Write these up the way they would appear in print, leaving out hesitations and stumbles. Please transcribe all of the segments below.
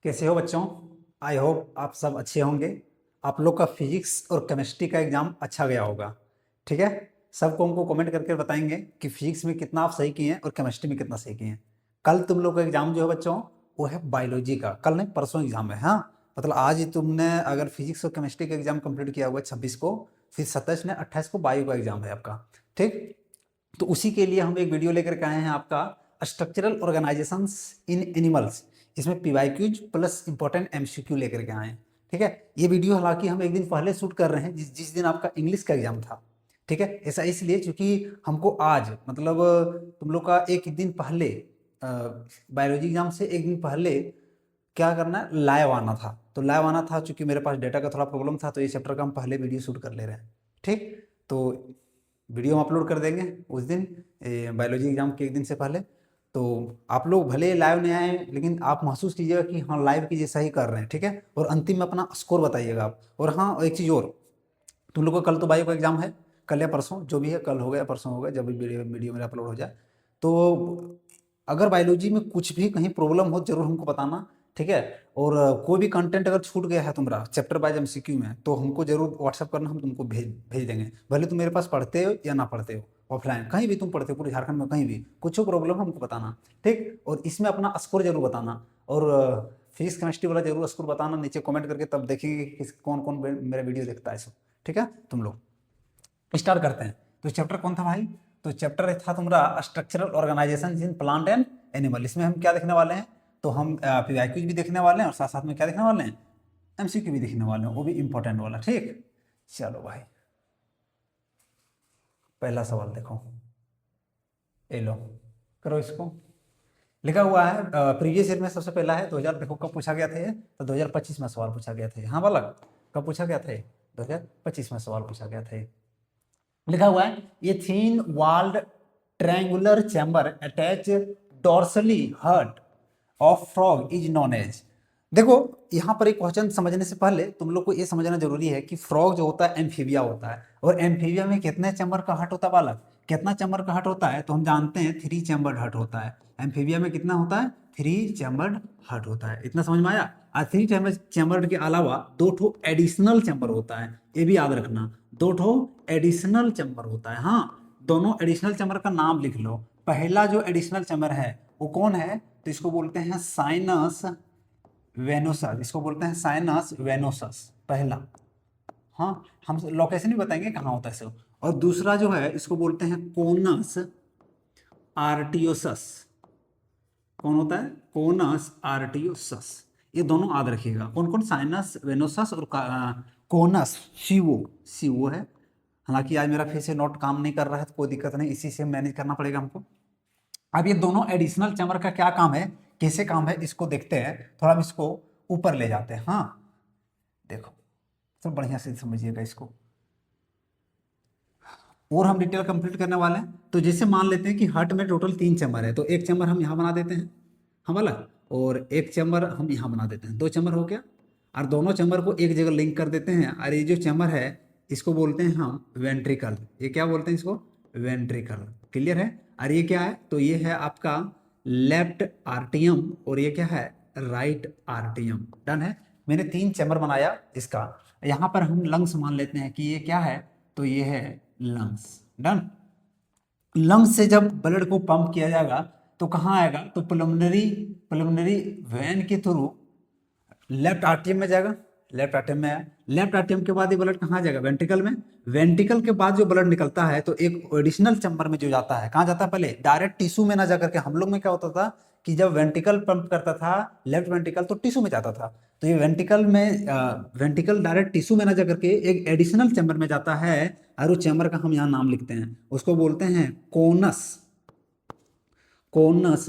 कैसे हो बच्चों। आई होप आप सब अच्छे होंगे। आप लोग का फिजिक्स और केमिस्ट्री का एग्ज़ाम अच्छा गया होगा। ठीक है। सबको हमको कमेंट करके बताएंगे कि फिजिक्स में कितना आप सही किए हैं और केमिस्ट्री में कितना सही किए हैं। कल तुम लोग का एग्ज़ाम जो है बच्चों वो है बायोलॉजी का। कल नहीं, परसों एग्ज़ाम है। हाँ, मतलब आज ही तुमने अगर फिजिक्स और केमिस्ट्री का एग्ज़ाम कंप्लीट किया हुआ है 26 को, फिर 27 ने 28 को बायो का एग्ज़ाम है आपका। ठीक। तो उसी के लिए हम एक वीडियो लेकर के आए हैं आपका, स्ट्रक्चरल ऑर्गेनाइजेशंस इन एनिमल्स। इसमें पीवाईक्यूज प्लस इंपॉर्टेंट एमसीक्यू लेकर के आए हैं। ठीक है। ये वीडियो हालांकि हम एक दिन पहले शूट कर रहे हैं, जिस दिन आपका इंग्लिश का एग्जाम था। ठीक है। ऐसा इसलिए क्योंकि हमको आज मतलब तुम लोग का एक दिन पहले बायोलॉजी एग्जाम से एक दिन पहले क्या करना है, लाइव आना था। तो लाइव आना था, चूंकि मेरे पास डेटा का थोड़ा प्रॉब्लम था, तो ये चैप्टर का हम पहले वीडियो शूट कर ले रहे हैं। ठीक। तो वीडियो हम अपलोड कर देंगे उस दिन, बायोलॉजी एग्जाम के एक दिन से पहले। तो आप लोग भले लाइव नहीं आए, लेकिन आप महसूस कीजिएगा कि हाँ लाइव की जैसा ही कर रहे हैं। ठीक है। और अंतिम में अपना स्कोर बताइएगा आप। और हाँ, एक चीज़ और, तुम लोग को कल तो बायो का एग्जाम है, कल या परसों जो भी है, कल हो गया परसों हो गया, जब भी वीडियो मेरा अपलोड हो जाए। तो अगर बायोलॉजी में कुछ भी कहीं प्रॉब्लम हो जरूर हमको बताना। ठीक है। और कोई भी कंटेंट अगर छूट गया है तुम्हारा चैप्टर वाइज एमसीक्यू में, तो हमको जरूर व्हाट्सअप करना, हम तुमको भेज भेज देंगे। भले तुम मेरे पास पढ़ते हो या ना पढ़ते हो, ऑफलाइन कहीं भी तुम पढ़ते हो, पूरे झारखंड में कहीं भी कुछ प्रॉब्लम हमको बताना। ठीक। और इसमें अपना स्कोर जरूर बताना। और फिजिक्स केमिस्ट्री वाला जरूर स्कोर बताना नीचे कमेंट करके, तब देखेंगे कि कौन कौन मेरा वीडियो देखता है सब। ठीक है। तुम लोग स्टार्ट करते हैं। तो चैप्टर कौन था भाई? तो चैप्टर था तुम्हारा structural organisation in plant and animal. इसमें हम क्या देखने वाले हैं? तो हम पीवाईक्यूज भी देखने वाले हैं, और साथ साथ में क्या देखने वाले हैं, एमसीक्यू भी देखने वाले हैं, वो भी इंपॉर्टेंट वाला। ठीक। चलो भाई, पहला सवाल देखो, ये लो, करो इसको। लिखा हुआ है प्रीवियस ईयर में सबसे पहला है 2000, देखो कब पूछा गया था ये, तो 2025 में सवाल पूछा गया था। हाँ बालक, कब पूछा गया था? 2025 में सवाल पूछा गया था। लिखा हुआ है ये thin walled triangular chamber attach dorsally heart of frog is known as. देखो, यहाँ पर एक क्वेश्चन समझने से पहले तुम लोग को ये समझना जरूरी है कि फ्रॉग जो होता है एम्फीबिया होता है, और एम्फीबिया में कितने चैम्बर का हर्ट होता है बालक? कितना चैम्बर का हर्ट होता है? तो हम जानते हैं 3 चैम्बर्ड हर्ट होता है। एम्फीबिया में कितना होता है? 3 चैम्बर्ड हर्ट होता है। इतना समझ में आया? और 3 चैम्बर्ड के अलावा 2 ठो एडिशनल चैम्बर होता है, ये भी याद रखना। 2 ठो एडिशनल चैम्बर होता है। हाँ, दोनों एडिशनल चैम्बर का नाम लिख लो। पहला जो एडिशनल चैम्बर है वो कौन है? तो इसको बोलते हैं साइनस वेनोसस। इसको बोलते हैं साइनस वेनोसस, पहला। हाँ, हम लोकेशन भी बताएंगे कहाँ होता है सब। और दूसरा जो है इसको बोलते हैं कोनस आर्टियोसस। कौन होता है? Conus arteriosus. ये दोनों याद रखिएगा। कौन कौन? साइनस वेनोसस और कोनस। सीवो, सीवो है। हालांकि आज मेरा फिर से नोट काम नहीं कर रहा है, तो कोई दिक्कत नहीं, इसी से मैनेज करना पड़ेगा हमको। अब ये दोनों एडिशनल चैम्बर का क्या काम है, कैसे काम है, इसको देखते हैं। थोड़ा हम इसको ऊपर ले जाते हैं। हाँ देखो, सब बढ़िया से समझिएगा इसको, और हम डिटेल कंप्लीट करने वाले हैं। तो जैसे मान लेते हैं कि हार्ट में टोटल 3 चैम्बर है, तो एक चैम्बर हम यहाँ बना देते हैं, हम वाला, और एक चैम्बर हम यहाँ बना देते हैं। 2 चैम्बर हो गया, और दोनों चैम्बर को एक जगह लिंक कर देते हैं। और ये जो चैम्बर है इसको बोलते हैं हम वेंट्रिकल। ये क्या बोलते हैं इसको? वेंट्रिकल। क्लियर है? और ये क्या है? तो ये है आपका लेफ्ट आर्टियम, और ये क्या है? राइट आर्टियम। डन है। मैंने 3 चैम्बर बनाया इसका। यहाँ पर हम लंग्स मान लेते हैं कि ये क्या है, तो ये है लंग्स। डन। लंग्स से जब ब्लड को पंप किया जाएगा तो कहाँ आएगा? तो पल्मोनरी पल्मोनरी वेन के थ्रू लेफ्ट आर्टियम में जाएगा। लेफ्ट आर्टियम में आया, लेफ्ट आर्टियम के बाद ये ब्लड कहाँ जाएगा? वेंट्रिकल में। वेंट्रिकल के बाद जो ब्लड निकलता है तो एक एडिशनल चैम्बर में जो जाता है, कहाँ जाता है? पहले डायरेक्ट टिश्यू में ना जाकर के, हम लोग में क्या होता था कि जब वेंट्रिकल पंप करता था लेफ्ट वेंट्रिकल, तो टिश्यू में जाता था। तो ये वेंट्रिकल में वेंट्रिकल डायरेक्ट टिश्यू में ना जाकर के एक एडिशनल चैम्बर में जाता है, और उस चैम्बर का हम यहाँ नाम लिखते हैं, उसको बोलते हैं कोनस। Conus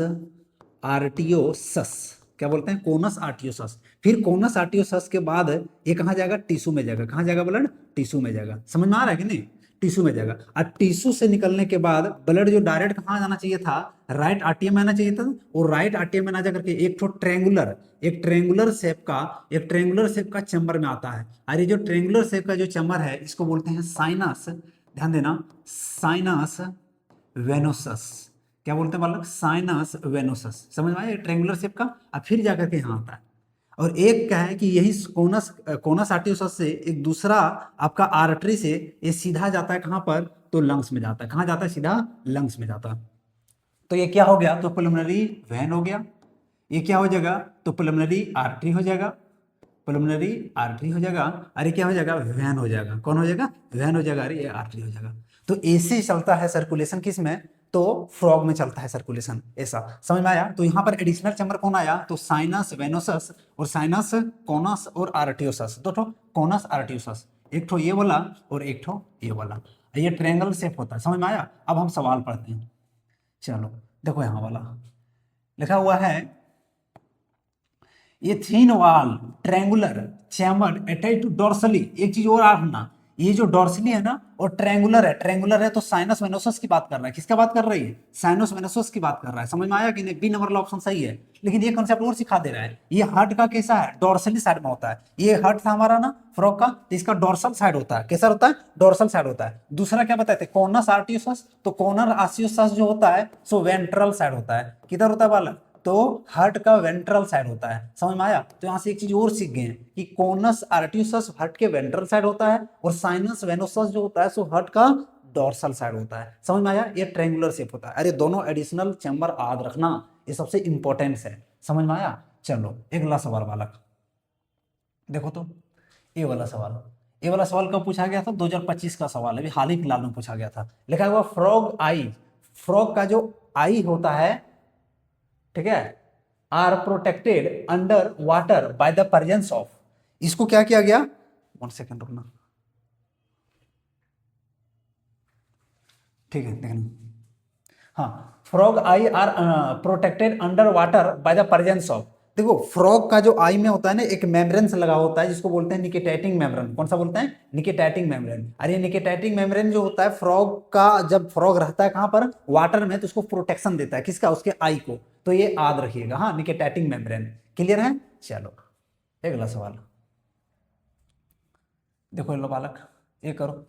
arteriosus. क्या बोलते हैं? Conus arteriosus. फिर कोनस आर्टियोसस के बाद ये कहाँ जाएगा? टिश्यू में जाएगा। कहाँ जाएगा ब्लड? टिश्यू में जाएगा। समझ में आ रहा है कि नहीं? टिश्यू में जाएगा। और टिश्यू से निकलने के बाद ब्लड जो डायरेक्ट कहाँ जाना चाहिए था? राइट आर्टियम में आना चाहिए था। और राइट आर्टियम में ना जाकर के एक ठो ट्रेंगुलर, एक ट्रेंगुलर शेप का चैम्बर में आता है। और ये जो ट्रेंगुलर शेप का जो चैम्बर है इसको बोलते हैं साइनस। ध्यान देना, साइनस वेनोसस। क्या बोलते हैं बालक? Sinus venosus. समझ में आया? ट्रेंगुलर शेप का। और फिर जाकर के यहाँ आता है। और एक क्या है कि यही कोनस कोनस आर्टियोसस से एक दूसरा आपका आर्टरी से ये सीधा जाता है कहाँ पर, तो लंग्स में जाता है। कहाँ जाता है? सीधा लंग्स में जाता है। तो ये क्या हो गया? तो पल्मोनरी वेन हो गया। ये क्या हो जाएगा? तो पल्मोनरी आर्टरी हो जाएगा, पल्मोनरी आर्टरी हो जाएगा। अरे क्या हो जाएगा? वेन हो जाएगा। कौन हो जाएगा? वेन हो जाएगा। अरे ये आर्टरी हो जाएगा। तो ऐसे चलता है सर्कुलेशन किस में? तो फ्रॉग में चलता है सर्कुलेशन। ऐसा समझ में आया? तो यहाँ पर एडिशनल चैम्बर कौन आया? तो साइनस वेनोसस और साइनस कोनस और आर्टियोसस, दो ठो कोनस आर्टियोसस, एक ठो ये वाला और एक ठो ये वाला। ये ट्रायंगल शेप होता है। समझ में आया? अब हम सवाल पढ़ते हैं। चलो देखो यहाँ वाला लिखा हुआ है, ये thin wall triangular chamber attach to dorsally. एक चीज और रखना, ये जो डोर्सली है ना और ट्रायंगुलर है, ट्रायंगुलर है तो साइनस वेनोसस की बात कर रहा है। किसका बात कर रही है? साइनस वेनोसस की बात कर रहा है। समझ में आया कि नहीं? बी नंबर वाला ऑप्शन सही है। लेकिन ये कंसेप्ट और सिखा दे रहा है। ये हार्ट का कैसा है? डोर्सली साइड में होता है। ये हार्ट था हमारा ना फ्रॉग का, तो इसका डोर्सल साइड होता है। कैसा होता है? डोर्सल साइड होता है। दूसरा क्या बताते हैं? कोनस आर्टियोसस, तो कोनर आर्टियोसस जो होता है सो वेंट्रल साइड होता है। किधर होता है बालक? तो हार्ट का वेंट्रल साइड होता है। समझ में आया? तो यहां से एक चीज और सीख गए हैं कि कोनस आर्टियोसस हार्ट के वेंट्रल साइड होता है और साइनस वेनोसस जो होता है सो हार्ट का डोर्सल साइड होता है। समझ में आया? ये ट्रायंगुलर शेप होता है। अरे दोनों एडिशनल चैम्बर याद रखना, ये सबसे इंपॉर्टेंट है। समझ में आया? चलो अगला सवाल बालक देखो, तो ये वाला सवाल, ये वाला सवाल कब पूछा गया था? 2025 का सवाल है, अभी हाल ही फिलहाल में पूछा गया था। लिखा हुआ फ्रॉग आई, फ्रॉग का जो आई होता है, ठीक है, are protected under water by the presence of. इसको क्या किया गया? 1 सेकेंड रुकना, ठीक है देखना। हाँ, frog I R protected under water by the presence of. देखो फ्रॉग का जो आई में होता है ना एक मेम्ब्रेन से लगा होता है जिसको बोलते हैं निकेटेटिंग मेम्ब्रेन। कौन सा बोलते हैं? निकेटेटिंग मेम्ब्रेन। अरे निकेटेटिंग मेम्ब्रेन जो होता है फ्रॉग का, जब फ्रॉग रहता है कहां पर? वाटर में, तो उसको प्रोटेक्शन देता है। किसका? उसके आई को। तो ये याद रखिएगा। हाँ, निकेटेटिंग मेम्ब्रेन। क्लियर है? चलो अगला सवाल देखो लो बालक, ये करो,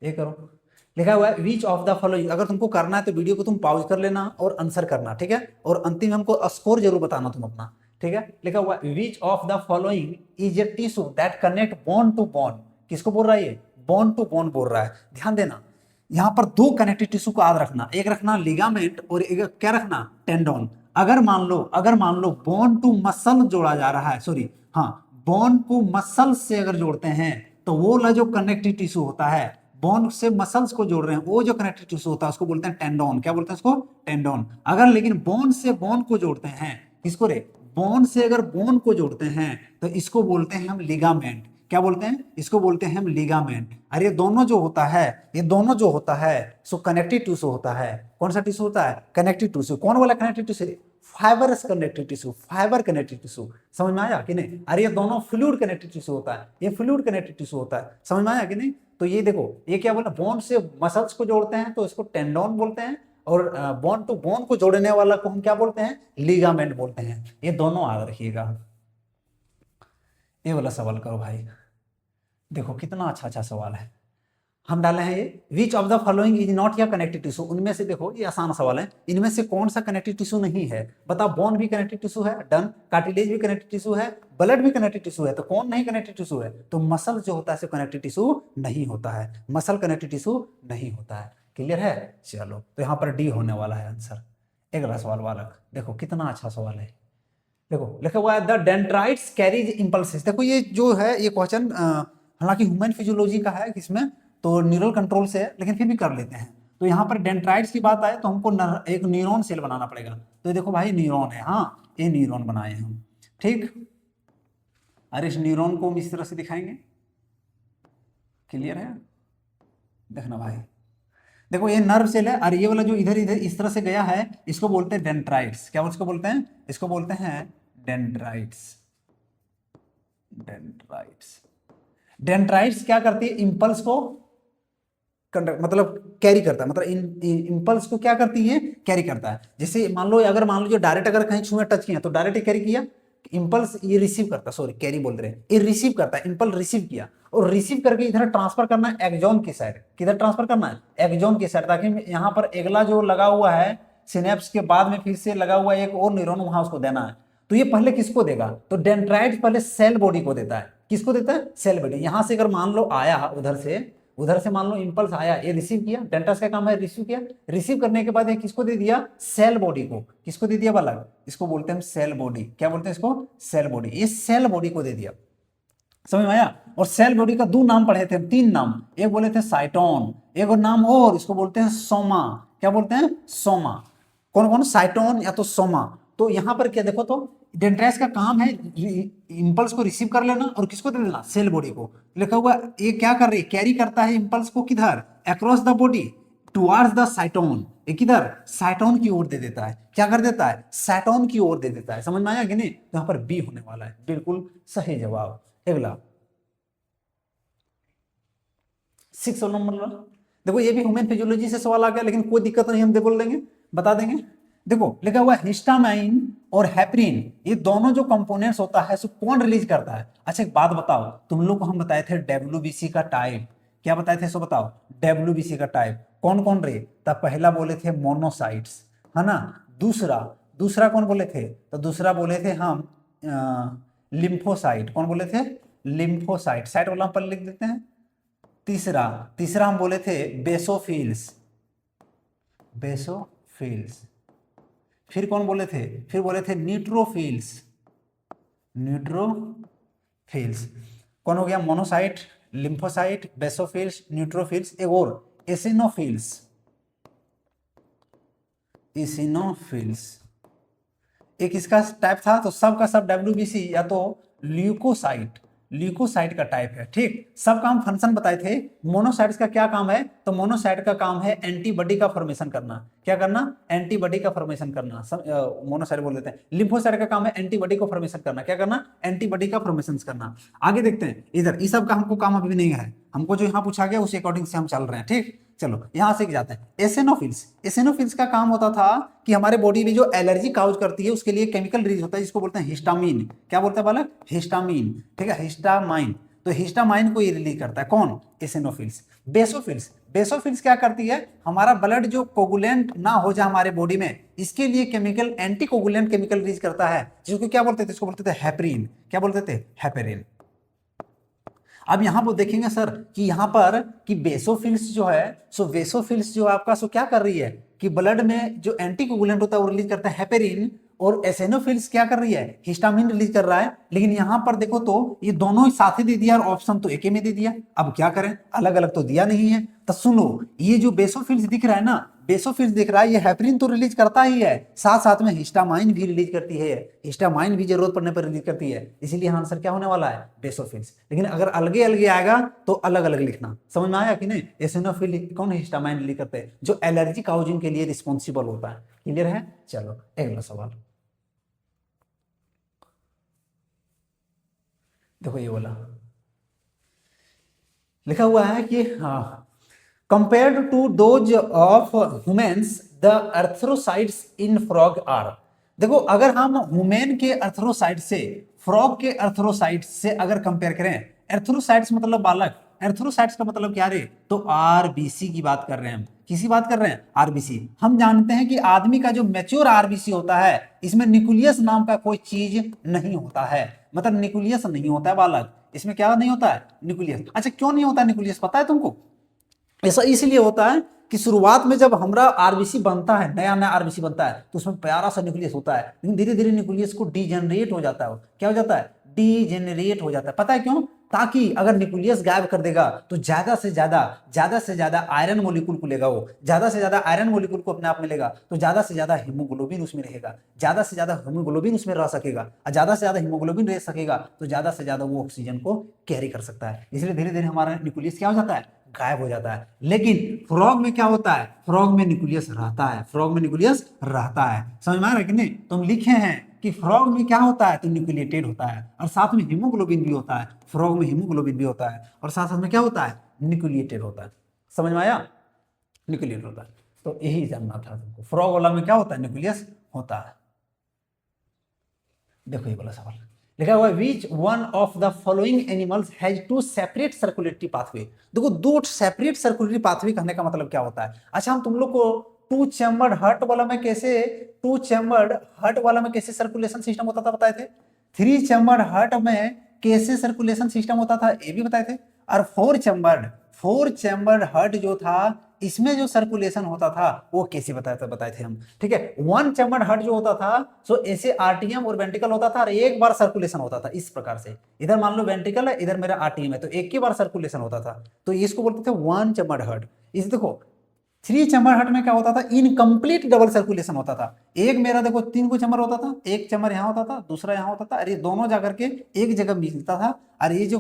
ये करो। लिखा हुआ है विच ऑफ द फॉलोइंग। अगर तुमको करना है तो वीडियो को तुम पॉज कर लेना और आंसर करना, ठीक है? और अंतिम हमको स्कोर जरूर बताना तुम अपना, ठीक है? लिखा हुआ है which of the following is a tissue that connect bone to bone. किसको बोल रहा है ये? बोन टू बोन बोल रहा है। ध्यान देना, यहां पर दो कनेक्टिव टिश्यू को याद रखना, एक रखना लिगामेंट और एक क्या रखना? टेंडोन। अगर मान लो बोन टू मसल जोड़ा जा रहा है, सॉरी हाँ, बोन को मसल से अगर जोड़ते हैं तो वो वाला जो कनेक्टिव टिश्यू होता है, बोन से मसल्स को जोड़ रहे हैं, वो जो कनेक्टिव टिश्यू होता है उसको बोलते हैं टेंडोन। क्या बोलते हैं उसको? टेंडोन। अगर लेकिन बोन से बोन को जोड़ते हैं, किसको रे? बोन से अगर बोन को जोड़ते हैं तो इसको बोलते हैं हम लिगामेंट। क्या बोलते हैं? इसको बोलते हैं हम लिगामेंट। अरे ये दोनों जो होता है, ये दोनों जो होता है सो कनेक्टिव टिश्यू होता है। कौन सा टिश्यू होता है? Connective tissue. कौन वाला connective tissue? Fibrous connective tissue, fibre connective tissue. समझ में आया कि नहीं? अरे ये दोनों फ्लूइड कनेक्टिव टिश्यू होता है, ये फ्लूइड कनेक्टिव टिश्यू होता है। समझ में आया कि नहीं? तो ये देखो, ये क्या बोला? बोन से मसल्स को जोड़ते हैं तो इसको टेंडोन बोलते हैं, और बोन टू बोन को जोड़ने वाला को हम क्या बोलते हैं? लिगामेंट बोलते हैं। ये दोनों याद रखिएगा। ये वाला सवाल करो भाई, देखो कितना अच्छा अच्छा सवाल है। हम डाले हैं ये विच of the following is not या कनेक्टिव टिश्यू। उनमें से देखो, ये आसान सवाल है, इनमें से कौन सा कनेक्टिव टिश्यू नहीं है? बताओ। बोन भी कनेक्टिव टिश्यू है, डन। कार्टिलेज भी कनेक्टिव टिश्यू है, ब्लड भी कनेक्टिव टिश्यू है, तो कौन नहीं कनेक्टिव टिश्यू है? तो मसल जो होता है कनेक्टिव टिश्यू नहीं होता है, मसल कनेक्टिव टिश्यू नहीं होता है। क्लियर है? चलो तो यहाँ पर डी होने वाला है आंसर। अगला सवाल बालक देखो, कितना अच्छा सवाल है। देखो लिखा हुआ है द डेंड्राइट्स कैरीज इंपल्सेस। देखो ये जो है ये क्वेश्चन हालांकि ह्यूमन फिजियोलॉजी का है इसमें, तो न्यूरल कंट्रोल से है, लेकिन फिर भी कर लेते हैं। तो यहाँ पर डेंड्राइट्स की बात आए तो हमको एक न्यूरॉन सेल बनाना पड़ेगा। तो देखो भाई न्यूरॉन है, हाँ ये न्यूरॉन बनाए हैं हम, ठीक। अरे इस न्यूरॉन को हम इस तरह से दिखाएंगे। क्लियर है? देखना भाई, देखो ये नर्व सेल है और ये वाला जो इधर इधर इस तरह से गया है इसको बोलते हैं डेंड्राइट्स। क्या उसको बोलते हैं? इसको बोलते हैं डेंड्राइट्स। डेंड्राइट्स, डेंड्राइट्स क्या करती है? इंपल्स को मतलब कैरी करता है, मतलब इंपल्स को क्या करती है? कैरी करता है। जैसे मान लो जो डायरेक्ट अगर कहीं छुए टच किया तो डायरेक्ट कैरी किया। इंपल्स ये रिसीव करता है, सॉरी कैरी बोल रहे हैं, ये रिसीव करता है। इंपल्स रिसीव किया और रिसीव करके इधर ट्रांसफर करना है एक्सॉन की साइड। किधर ट्रांसफर करना है? एक्सॉन की साइड, ताकि यहाँ पर अगला जो लगा हुआ है सिनेप्स के बाद में फिर से लगा हुआ एक और न्यूरॉन वहां उसको देना है। तो ये पहले किसको देगा, तो डेंड्राइट पहले सेल बॉडी को देता है। किसको देता है, सेल बॉडी। यहां से अगर मान लो आया उधर से मान लो इंपल्स आया, ये रिसीव किया, डेंड्राइट का काम है रिसीव किया, रिसीव करने के बाद ये किसको दे दिया, सेल बॉडी को। किसको दे दिया बालक, इसको बोलते हैं सेल बॉडी। क्या बोलते हैं इसको, सेल बॉडी। ये सेल बॉडी को दे दिया, समझ में आया। और सेल बॉडी का दो नाम पढ़े थे, तीन नाम, एक बोले थे साइटोन, एक और नाम और इसको बोलते हैं सोमा। क्या बोलते हैं, सोमा। कौन कौन, साइटोन या तो सोमा। तो यहां पर क्या देखो, तो डेंड्राइट्स का काम है इंपल्स को रिसीव कर लेना और किसको दे देना, सेल बॉडी को। लिखा हुआ ये क्या कर रही है, कैरी करता है इंपल्स को किधर, across the body towards the साइटोन। ये किधर, साइटोन की ओर दे देता है। क्या कर देता है, साइटोन की ओर दे देता है। समझ में आया कि नहीं, तो यहां पर बी होने वाला है, बिल्कुल सही जवाब। अगला 6 नंबर, देखो ये भी ह्यूमन फिजियोलॉजी से सवाल आ गया, लेकिन कोई दिक्कत नहीं, हम बोल देंगे, बता देंगे। देखो लिखा हुआ हिस्टामाइन और हेपरिन, ये दोनों जो कंपोनेंट्स होता है सो कौन रिलीज करता है। अच्छा एक बात बताओ, तुम लोग को हम बताए थे डब्ल्यूबीसी का टाइप, क्या बताए थे सो बताओ, डब्ल्यूबीसी का टाइप कौन कौन रे, तब पहला बोले थे मोनोसाइट्स, है ना। दूसरा कौन बोले थे, तो दूसरा बोले थे हम लिम्फोसाइट। कौन बोले थे, लिम्फोसाइट, साइट वाला पर लिख देते हैं। तीसरा हम बोले थे बेसोफिल्स। फिर कौन बोले थे, फिर बोले थे न्यूट्रोफिल्स। कौन हो गया, मोनोसाइट, लिम्फोसाइट, बेसोफिल्स, न्यूट्रोफिल्स, एक और एसिनोफिल्स। एक इसका टाइप था, तो सब का सब डब्ल्यूबीसी या तो ल्यूकोसाइट का टाइप है, ठीक। सबका हम फंक्शन बताए थे। मोनोसाइट्स का क्या काम है, तो मोनोसाइट का काम है एंटीबॉडी का फॉर्मेशन करना। क्या करना, एंटीबॉडी का फॉर्मेशन करना, मोनोसाइट बोल देते हैं। लिम्फोसाइट का काम है एंटीबॉडी को फॉर्मेशन करना। क्या करना, एंटीबॉडी का फॉर्मेशन करना। आगे देखते हैं इधर, इस सब का हमको काम अभी नहीं है, हमको जो यहाँ पूछा गया उसी अकॉर्डिंग से हम चल रहे हैं, ठीक। चलो यहां से जाते हैं। एसिनोफिल्स का काम होता था कि हमारे बॉडी में जो एलर्जी काउज करती है उसके लिए केमिकल रिलीज होता है, जिसको बोलते हैं हिस्टामिन। क्या बोलते हैं बालक, हिस्टामिन, ठीक है, हिस्टामाइन। तो हिस्टामाइन को ये रिलीज करता है कौन, एसिनोफिल्स। बेसोफिल्स क्या करती है, हमारा ब्लड जो कोगुलेंट ना हो जाए हमारे बॉडी में, इसके लिए chemical, anti coagulant chemical release करता है, जिसको क्या बोलते थे, इसको बोलते थे हेपरिन। क्या बोलते थे, हेपरिन। अब यहां पर देखेंगे सर कि यहां पर कि बेसोफिल्स जो है, सो बेसोफिल्स जो आपका सो क्या कर रही है कि ब्लड में जो एंटीकोगुलेंट होता है वो रिलीज करता है हेपेरिन, और एसिनोफिल्स क्या कर रही है, हिस्टामिन रिलीज कर रहा है। लेकिन यहां पर देखो तो ये दोनों ही साथ ही दे दिया और ऑप्शन तो एक ही में दे दिया। अब क्या करें, अलग अलग तो दिया नहीं है। तो सुनो, ये जो बेसोफिल्स दिख रहा है ना, बेसोफिल्स दिख रहा है, ये हेपरिन तो रिलीज करता ही है, साथ साथ में हिस्टामाइन भी रिलीज करती है। हिस्टामाइन भी जरूरत पड़ने पर रिलीज करती है, इसीलिए आंसर क्या होने वाला है, बेसोफिल्स। लेकिन अगर अलगे अलगे आएगा तो अलग अलग लिखना। समझ में आया कि नहीं, एसिनोफिल कौन, हिस्टामाइन रिलीज करते हैं, जो एलर्जी काउजिंग के लिए रिस्पॉन्सिबल होता है। क्लियर है, चलो अगला सवाल देखो। ये वाला लिखा हुआ है कि हाँ, compared to those of humans the erythrocytes in frog are। देखो अगर हम ह्यूमन के एर्थ्रोसाइट से फ्रॉग के एर्थ्रोसाइट से अगर कंपेयर करें, एर्थ्रोसाइट्स मतलब बालक, एर्थ्रोसाइट्स का मतलब क्या रे, तो आरबीसी की बात कर रहे हैं हम। किसी बात कर रहे हैं, आरबीसी। हम जानते हैं कि आदमी का जो मैच्योर आरबीसी होता है, इसमें न्यूक्लियस नाम का कोई चीज नहीं होता है, मतलब न्यूक्लियस नहीं होता है बालक, इसमें क्या नहीं होता है, न्यूक्लियस। अच्छा क्यों नहीं होता न्यूक्लियस, पता है तुमको? ऐसा इसलिए होता है कि शुरुआत में जब हमारा आरबीसी बनता है, नया नया आरबीसी बनता है, तो उसमें प्यारा सा न्यूक्लियस होता है, लेकिन धीरे धीरे न्यूक्लियस को डीजेनरेट हो जाता है। क्या हो जाता है, डीजेनरेट हो जाता है। पता है क्यों? ताकि अगर न्यूक्लियस गायब कर देगा तो ज्यादा से ज्यादा आयरन मोलिक्यूल को लेगा, वो ज्यादा से ज्यादा आयरन मोलिक्यूल को अपने आप में लेगा, तो ज्यादा से ज्यादा हीमोग्लोबिन उसमें रहेगा, ज्यादा से ज्यादा हीमोग्लोबिन उसमें रह सकेगा, और ज्यादा से ज्यादा हीमोग्लोबिन रह सकेगा तो ज्यादा से ज्यादा वो ऑक्सीजन को कैरी कर सकता है। इसलिए धीरे धीरे हमारा न्यूक्लियस क्या हो जाता है, गायब हो जाता है। लेकिन फ्रॉग में क्या होता है, फ्रॉग में न्यूक्लियस रहता है, फ्रॉग में न्यूक्लियस रहता है। समझ में आ रहा है कि नहीं? तुम लिखे हैं कि फ्रॉग में क्या होता है, तो न्यूक्लिएटेड होता है, और साथ में हीमोग्लोबिन भी होता है। फ्रॉग में हीमोग्लोबिन भी होता है और साथ साथ में क्या होता है, न्यूक्लिएटेड होता है। समझ में आया, न्यूक्लिएटेड होता है। तो यही जानना था तुमको, फ्रॉग वाला में क्या होता है, न्यूक्लियस होता है। देखो ये वाला सवाल लिखा हुआ है, which one of the following animals has two separate circulatory pathway. देखो दो सेपरेट सर्कुलेटरी पाथवे कहने का मतलब क्या होता है। अच्छा हम तुम लोग को टू चैम्बर्ड हार्ट वाला में कैसे, टू चैम्बर्ड हार्ट वाला में कैसे सर्कुलेशन सिस्टम होता था बताए थे, थ्री चैम्बर्ड हार्ट में कैसे सर्कुलेशन सिस्टम होता था ये भी बताए थे, और फोर चैम्बर्ड हार्ट जो था इसमें जो सर्कुलेशन होता था वो कैसे बताए थे हम, ठीक है। वन चैम्बर्ड हार्ट जो होता था सो ऐसे आरटीएम और वेंट्रिकल होता था और एक बार सर्कुलेशन होता था इस प्रकार से, इधर मान लो वेंट्रिकल है इधर मेरा आरटीएम है तो एक ही बार सर्कुलेशन होता था, तो इसको बोलते थे वन चैम्बर्ड हार्ट। इस देखो थ्री चैम्बर हार्ट में क्या होता था, इनकम्प्लीट डबल सर्कुलेशन होता था, एक मेरा देखो तीन को चैम्बर होता था, एक चैम्बर यहाँ होता था दूसरा यहाँ होता था, और ये दोनों जाकर के एक जगह मिलता था, और ये जो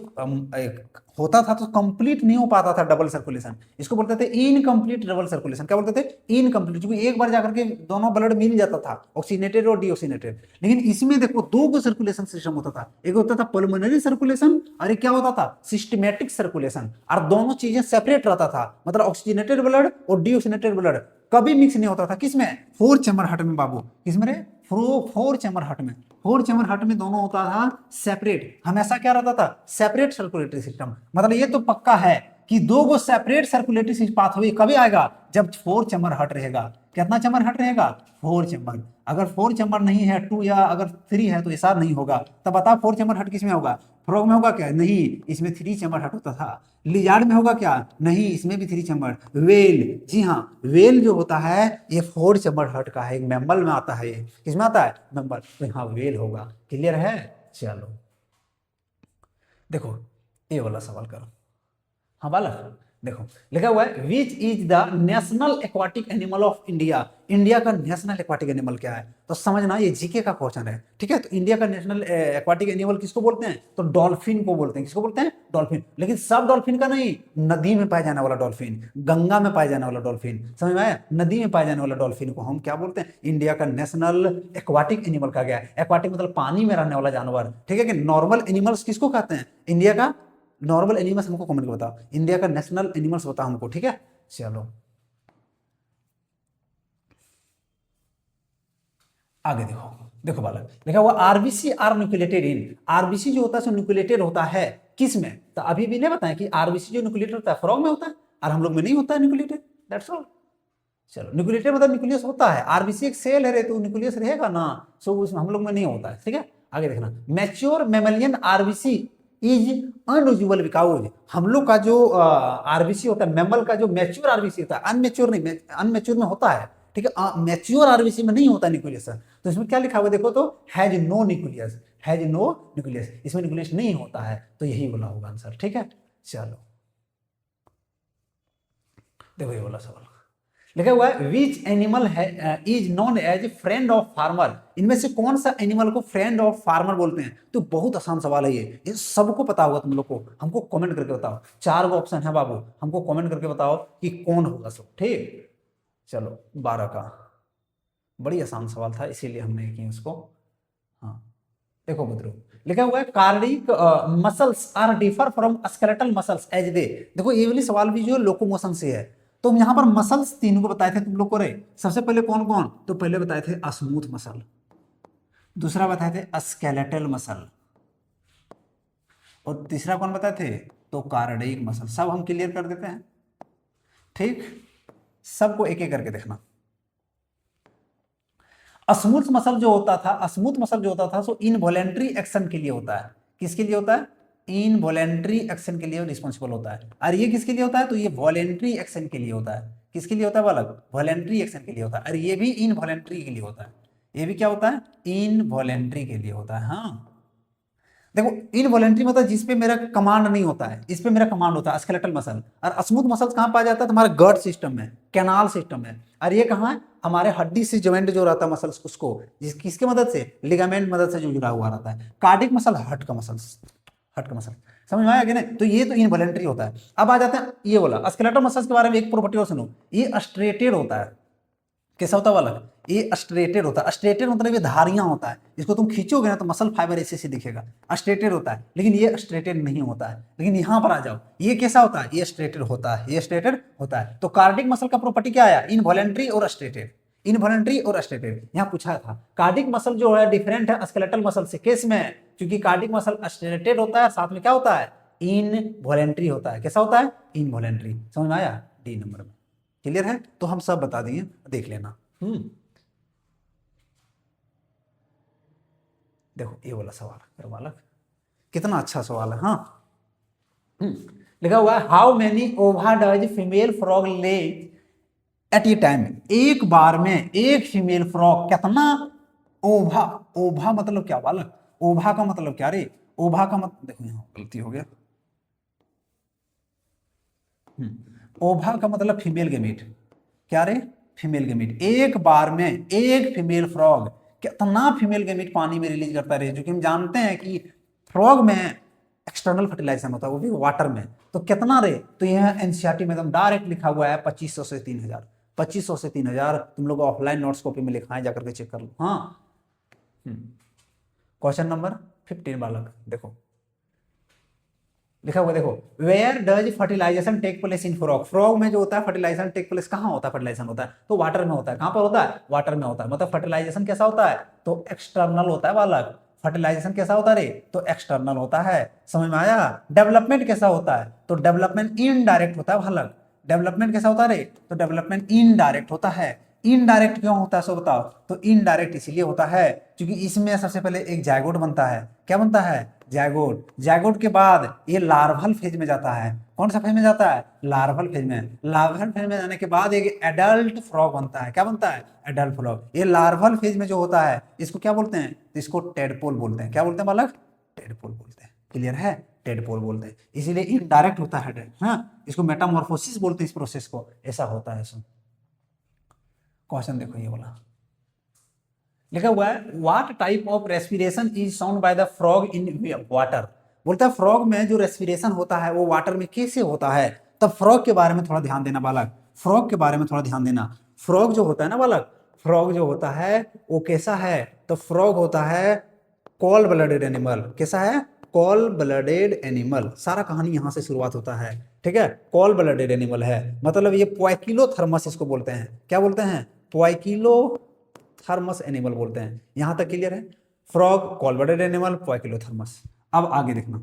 होता था तो कंप्लीट नहीं हो पाता था डबल सर्कुलेशन, इसको बोलते थे इनकम्प्लीट डबल सर्कुलेशन। क्या बोलते थे, इनकम्प्लीट, क्योंकि एक बार जाकर के दोनों ब्लड मिल जाता था ऑक्सीनेटेड और डीऑक्सीनेटेड। लेकिन इसमें देखो दो को सर्कुलेशन सिस्टम होता था, एक होता था पल्मोनरी सर्कुलेशन और एक क्या होता था सिस्टमैटिक सर्कुलेशन, और दोनों चीजें सेपरेट रहता था, मतलब ऑक्सीजनेटेड ब्लड और डीऑक्सीनेटेड ब्लड कभी मिक्स नहीं होता था। किसमें, फोर चैम्बर हार्ट में बाबू, किसमें रे, फोर चैम्बर हार्ट में, फोर चैम्बर हार्ट में दोनों होता था सेपरेट, हमेशा क्या रहता था सेपरेट सर्कुलेटरी सिस्टम। मतलब ये तो पक्का है कि दो गो सेपरेट सर्कुलेटरी पाथवे कभी आएगा, जब फोर चैम्बर हार्ट रहेगा। कितना चैम्बर हार्ट रहेगा, फोर चैम्बर। अगर फोर चैम्बर नहीं है टू या अगर थ्री है तो ऐसा नहीं होगा। तब बता फोर चैम्बर हार्ट किसमें होगा, फ्रॉग में होगा क्या, नहीं, इसमें थ्री चैम्बर हार्ट होता था। लिजार्ड में होगा क्या, नहीं, इसमें भी थ्री चैम्बर। वेल, जी हाँ, वेल जो होता है ये फोर चैम्बर हार्ट का है, एक मैमल में आता है, ये किसमें आता है, मैमल, तो यहाँ वेल होगा। क्लियर है, चलो देखो ये वाला सवाल करो। हाँ बालक देखो लिखा हुआ है which is the national aquatic animal of India, India का नेशनल एक्वाटिक एनिमल क्या है, तो समझना ये जीके का क्वेश्चन है, ठीक है। तो इंडिया का नेशनल एक्वाटिक एनिमल किसको बोलते हैं, तो डॉल्फिन को बोलते हैं। किसको बोलते हैं, डॉल्फिन। लेकिन सब डॉल्फिन का नहीं, नदी में पाए जाने वाला डॉल्फिन, गंगा में पाए जाने वाला डॉल्फिन, समझ में आया, नदी में पाए जाने वाला डॉल्फिन को हम क्या बोलते हैं, इंडिया का नेशनल एक्वाटिक एनिमल कहा गया है। एक्वाटिक मतलब पानी में रहने वाला जानवर, ठीक है। कि नॉर्मल एनिमल्स किसको कहते हैं, इंडिया का नॉर्मल एनिमल्स हमको कमेंट में बताओ, इंडिया का नेशनल एनिमल्स बताओ हमको, ठीक है। चलो आगे देखो, देखो बालक लिखा हुआ RBC are nucleated in, RBC जो होता है न्यूक्लिएटेड होता है किस में, तो अभी भी नहीं बताया कि आरबीसी जो न्यूक्लिएटेड होता है फ्रॉग में होता है और हम लोग में नहीं होता है न्यूक्लिएटेड, दैट्स ऑल। चलो न्यूक्लिएटेड मतलब न्यूक्लियस होता है, आरबीसी एक सेल है रे तो न्यूक्लियस रहेगा ना, सो उसमें हम लोग में नहीं होता है, ठीक है। आगे देखना, mature mammalian RBC is unusual because, हम लोग का जो आरबीसी होता है मैमल का जो मैच्योर आरबीसी होता है, अनमेच्योर नहीं, अनमेच्योर में होता है, ठीक है। मैच्योर आरबीसी में नहीं होता न्यूक्लियस, तो इसमें क्या लिखा हुआ देखो, तो has no nucleus, has no nucleus, इसमें न्यूक्लियस नहीं होता है, तो यही बोला होगा आंसर, ठीक है। चलो देखो ये वाला सवाल लिखा हुआ है which animal is known as friend of farmer, इनमें से कौन सा एनिमल को फ्रेंड ऑफ फार्मर बोलते हैं, तो बहुत आसान सवाल है ये सबको पता होगा तुम लोग को, हमको कमेंट करके बताओ, चार गो ऑप्शन है बाबू, हमको कमेंट करके बताओ कि कौन होगा सब, ठीक। चलो 12 का बड़ी आसान सवाल था इसीलिए हमने किया उसको। हाँ देखो मित्रों लिखा हुआ है cardiac muscles are differ from skeletal muscles as they, देखो ये वाली सवाल भी जो लोकोमोशन से है, तो यहाँ पर मसल्स तीन को बताए थे तुम लोग को रे, सबसे पहले कौन कौन, तो पहले बताए थे स्मूथ मसल, दूसरा बताए थे स्केलेटल मसल, और तीसरा कौन बताए थे, तो कार्डिक मसल। सब हम क्लियर कर देते हैं, ठीक, सबको एक एक करके देखना। स्मूथ मसल जो होता था, स्मूथ मसल जो होता था सो इनवॉलेंट्री एक्शन के लिए होता है, किसके लिए होता है, इनवॉलेंट्री एक्शन के लिए रिस्पॉन्सिबल होता है। और ये किसके लिए होता है, तो ये वॉलेंट्री एक्शन के लिए होता है, किसके लिए होता है बालक, वॉलेंट्री एक्शन के लिए होता है। और ये भी इनवॉलेंट्री के लिए होता है, ये भी क्या होता है, इनवॉलेंट्री के लिए होता है। हाँ देखो इनवॉलेंट्री मतलब जिस पे मेरा कमांड नहीं होता है, इस पे मेरा कमांड होता है, स्केलेटल मसल। और स्मूथ मसल्स कहाँ पाया जाता है, तुम्हारे गट सिस्टम में, कैनाल सिस्टम में। और ये कहाँ है, हमारे हड्डी से ज्वाइंट जो रहता है मसल्स, उसको किसके मदद से, लिगामेंट मदद से जो जुड़ा हुआ रहता है। कार्डिक मसल हर्ट का मसल, हर्ट का मसल, समझ में आया कि नहीं, तो ये तो इनवॉलेंट्री होता है। अब आ जाते हैं ये बोला स्केलेटल मसल्स के बारे में एक प्रॉपर्टी और सुनो, ये स्ट्रेटेड होता है, कैसा होता है वाला, ये स्ट्रेटेड होता है, स्ट्रेटेड मतलब ये धारियां होता है, इसको तुम खींचोगे ना तो मसल फाइबर ऐसे से दिखेगा, स्ट्रेटेड होता है। लेकिन ये स्ट्रेटेड नहीं होता है, लेकिन यहां पर आ जाओ, ये कैसा होता है, ये स्ट्रेटेड होता है, ये स्ट्रेटेड होता है। तो कार्डिक मसल का प्रॉपर्टी क्या आया, इनवॉलेंट्री और स्ट्रेटेड, इनवॉलेंट्री और स्ट्रेटेड। यहां पूछा था कार्डिक मसल जो है डिफरेंट है स्केलेटल मसल से, केस में है क्योंकि कार्डिक मसल स्ट्रेटेड होता है, साथ में क्या होता है, इनवॉलेंट्री होता है। कैसा होता है, इनवॉलेंट्री। समझ में आया, डी नंबर में क्लियर है? तो हम सब बता दिए, देख लेना। देखो ये वाला सवाल है बालक, कितना अच्छा सवाल है। हाँ लिखा हुआ है हाउ मेनी ओवा डज फीमेल फ्रॉग ले एट ए टाइम, एक बार में एक फीमेल फ्रॉग कितना ओवा, ओवा मतलब क्या बालक, ओवा का मतलब क्या रे, ओवा का मतलब, देखो यहाँ गलती हो गया, ओवा का मतलब फीमेल गेमीट, क्या रे, फीमेल गेमीट। एक बार में एक फीमेल फ्रॉग कितना फीमेल गेमीट पानी में रिलीज करता रहे, जो कि हम जानते हैं कि फ्रॉग में एक्सटर्नल फर्टिलाइजेशन होता है, वो भी वाटर में, तो कितना रे, तो यह एनसीईआरटी में एकदम डायरेक्ट लिखा हुआ है 2500 से 3000, 2500 से 3000, तुम लोग ऑफलाइन नोट्स कॉपी में लिखा है, जाकर के चेक कर लो। हाँ क्वेश्चन नंबर 15 बालक देखो लिखा हुआ, देखो where does fertilization take place in frog, frog में जो होता है फर्टिलाइजेशन टेक प्लेस कहाँ होता है, फर्टिलाइजेशन होता है तो वाटर में होता है। कहाँ पर होता है, वाटर में होता है। मतलब फर्टिलाइजेशन कैसा होता है, तो एक्सटर्नल होता है बालक, फर्टिलाइजेशन कैसा होता है रे, तो एक्सटर्नल होता है। समझ में आया? डेवलपमेंट कैसा होता है, तो डेवलपमेंट इनडायरेक्ट होता है बालक। डेवलपमेंट कैसा होता है रे, तो डेवलपमेंट इनडायरेक्ट होता है। इनडायरेक्ट क्यों होता है सो बताओ, तो इनडायरेक्ट इसीलिए होता है क्योंकि इसमें सबसे पहले एक जायगोट बनता है। क्या बनता है, जायगोट। जायगोट के बाद ये लार्वल फेज में जाता है। कौन सा फेज में जाता है, लार्वल फेज में। लार्वल फेज में जाने के बाद एक एडल्ट फ्रॉग बनता है। क्या बनता है, एडल्ट फ्रॉग। ये लार्वल फेज में जो होता है इसको क्या बोलते हैं, तो इसको टेडपोल बोलते हैं। क्या बोलते हैं बालक, टेडपोल बोलते हैं। क्लियर है, टेडपोल बोलते हैं, इसीलिए इनडायरेक्ट होता है। हाँ इसको मेटामॉर्फोसिस बोलते हैं इस प्रोसेस को, ऐसा होता है। क्वेश्चन देखो ये वाला लिखा हुआ है what type of respiration is sound by the frog in water. बोलता है फ्रॉग में जो रेस्पिरेशन होता है वो वाटर में कैसे होता है। तब फ्रॉग के बारे में थोड़ा ध्यान देना बालक, फ्रॉग के बारे में थोड़ा ध्यान देना। फ्रॉग जो होता है ना बालक, फ्रॉग जो होता है वो कैसा है, तो फ्रॉग होता है कॉल ब्लडेड एनिमल। कैसा है, कॉल ब्लडेड एनिमल। सारा कहानी यहां से शुरुआत होता है। ठीक है, कॉल ब्लडेड एनिमल है, मतलब ये पोइकिलोथर्मस इसको बोलते हैं। क्या बोलते हैं, पोइकिलो थर्मस एनिमल बोलते हैं। यहां तक क्लियर है, फ्रॉग, कॉल ब्लडेड एनिमल, पोइकिलोथर्मस। अब आगे देखना।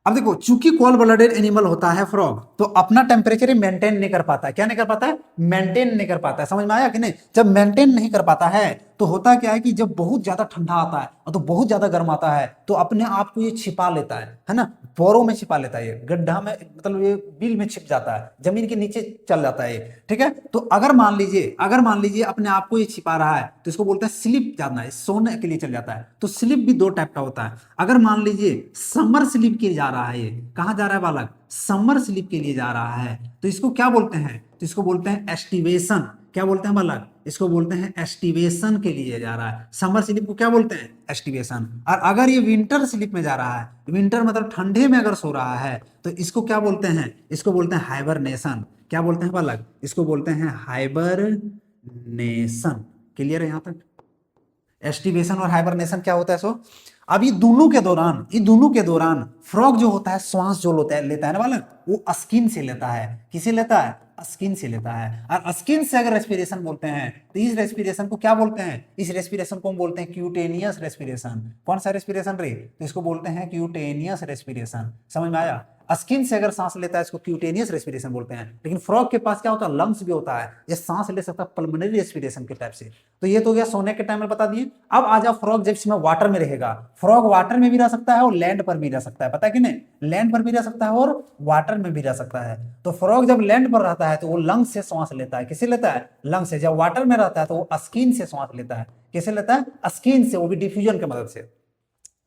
अब देखो चूंकि कॉल ब्लडेड एनिमल होता है फ्रॉग, तो अपना टेम्परेचर मेंटेन नहीं कर पाता है। क्या नहीं कर पाता है, मेंटेन नहीं कर पाता है। समझ में आया कि नहीं? जब मेंटेन नहीं कर पाता है तो होता क्या है कि जब बहुत ज्यादा ठंडा आता है और तो बहुत ज्यादा गर्म आता है तो अपने आप को ये छिपा लेता है ना, बोरों में छिपा लेता है, ये गड्ढा में, मतलब ये बिल में छिप जाता है, जमीन के नीचे चल जाता है ये। ठीक है, तो अगर मान लीजिए अपने आप को ये छिपा रहा है तो इसको बोलते हैं स्लिप जाना है, सोने के लिए चल जाता है। तो स्लिप भी दो टाइप का होता है। अगर मान लीजिए समर स्लिप के लिए जा रहा है, ये कहाँ जा रहा है बालक, समर स्लिप के लिए जा रहा है, तो इसको क्या बोलते हैं, तो इसको बोलते हैं एस्टिवेशन। क्या बोलते हैं बालक, इसको बोलते हैं एस्टिवेशन के लिए जा रहा है। समर स्लिप को क्या बोलते हैं, एस्टिवेशन। और अगर ये विंटर स्लिप में जा रहा है, विंटर मतलब ठंडे में अगर सो रहा है, तो इसको क्या बोलते हैं, इसको बोलते हैं हाइबरनेशन। क्या बोलते हैं बालक, इसको बोलते हैं हाइबरनेशन। क्लियर है यहां तक? एस्टिवेशन और हाइबरनेशन क्या होता है सो, अब ये दोनों के दौरान फ्रॉग जो होता है श्वास जो लेता है ना बालक, वो स्किन से लेता है। किसे लेता है, स्किन से लेता है। और स्किन से अगर रेस्पिरेशन बोलते हैं तो इस रेस्पिरेशन को क्या बोलते हैं, इस रेस्पिरेशन को हम बोलते हैं क्यूटेनियस रेस्पिरेशन। कौन सा रेस्पिरेशन रे, तो इसको बोलते हैं क्यूटेनियस रेस्पिरेशन। समझ में आया? स्किन से अगर सांस लेता है इसको क्यूटेनियस रेस्पिरेशन बोलते हैं। लेकिन फ्रॉग के पास क्या होता है, लंग्स भी होता है, ये सांस ले सकता है पल्मोनरी रेस्पिरेशन के टाइप से। तो ये तो गया सोने के टाइम में बता दिए। अब आ जाओ फ्रॉग जब इसमें वाटर में रहेगा, फ्रॉग वाटर में भी रह सकता है और लैंड पर भी रह सकता है। पता है कि नहीं, लैंड पर भी रह सकता है और वाटर में भी रह सकता है। तो फ्रॉग जब लैंड पर रहता है तो वो लंग्स से सांस लेता है। किसे लेता है, लंग्स से। जब वाटर में रहता है तो वो स्किन से सांस लेता है। किसे लेता है, स्किन से, वो भी डिफ्यूजन की मदद से।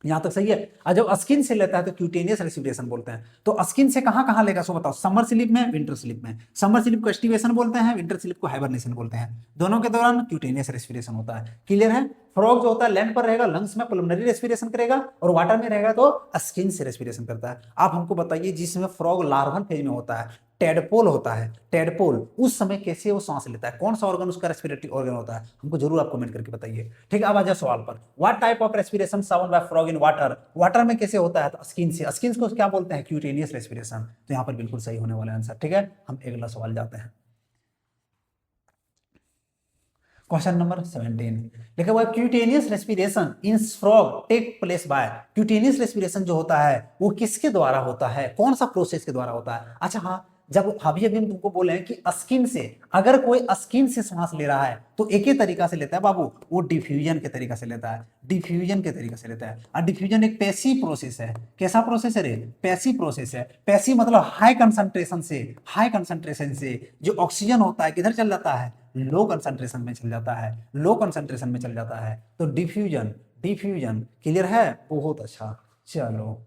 यहां तक सही है? और जब स्किन से लेता है तो क्यूटेनियस रेस्पिरेशन बोलते हैं। तो स्किन से कहां कहां लेगा सो बताओ, समर स्लीप में, विंटर स्लीप में। समर स्लीप को एस्टिवेशन बोलते हैं, विंटर स्लीप को हाइबरनेशन बोलते हैं। दोनों के दौरान क्यूटेनियस रेस्पिरेशन होता है। क्लियर है? फ्रॉग जो होता है लैंड पर रहेगा, लंग्स में पल्मोनरी रेस्पिरेशन करेगा, और वाटर में रहेगा तो स्किन से रेस्पिरेशन करता है। आप हमको बताइए जिसमें फ्रॉग लार्वल फेज में होता है, टेडपोल होता है, टेडपोल, उस समय कैसे वो सांस लेता है, कौन सा ऑर्गन उसका रेस्पिरेटरी ऑर्गन होता है, हमको जरूर आप कमेंट करके बताइए। ठीक है, अब आ जाए सवाल पर। What type of respiration sound bye frog in water, water में कैसे होता है, तो स्किन से। स्किन को क्या बोलते हैं, क्यूटेनियस रेस्पिरेशन। तो यहाँ पर बिल्कुल सही होने वाला आंसर। ठीक है, हम अगला सवाल जाते हैं। क्वेश्चन नंबर 17 लिखा हुआ है cutaneous respiration in frog take place by. Cutaneous respiration जो होता है वो किसके द्वारा होता है, कौन सा प्रोसेस के द्वारा होता है। अच्छा हाँ, जब अभी अभी हम तुमको बोले हैं कि स्किन से, अगर कोई स्किन से सांस ले रहा है तो एक ही तरीका से लेता है बाबू, वो डिफ्यूजन के तरीका से लेता है, डिफ्यूजन के तरीका से लेता है। और डिफ्यूजन एक पैसिव प्रोसेस है। कैसा प्रोसेस है रे? पैसिव प्रोसेस है। पैसिव मतलब हाई कंसंट्रेशन से, हाई कंसंट्रेशन से जो ऑक्सीजन होता है किधर चल जाता है? लो कंसंट्रेशन में चल जाता है, लो कंसंट्रेशन में चल जाता है। तो डिफ्यूजन, डिफ्यूजन क्लियर है? बहुत अच्छा। चलो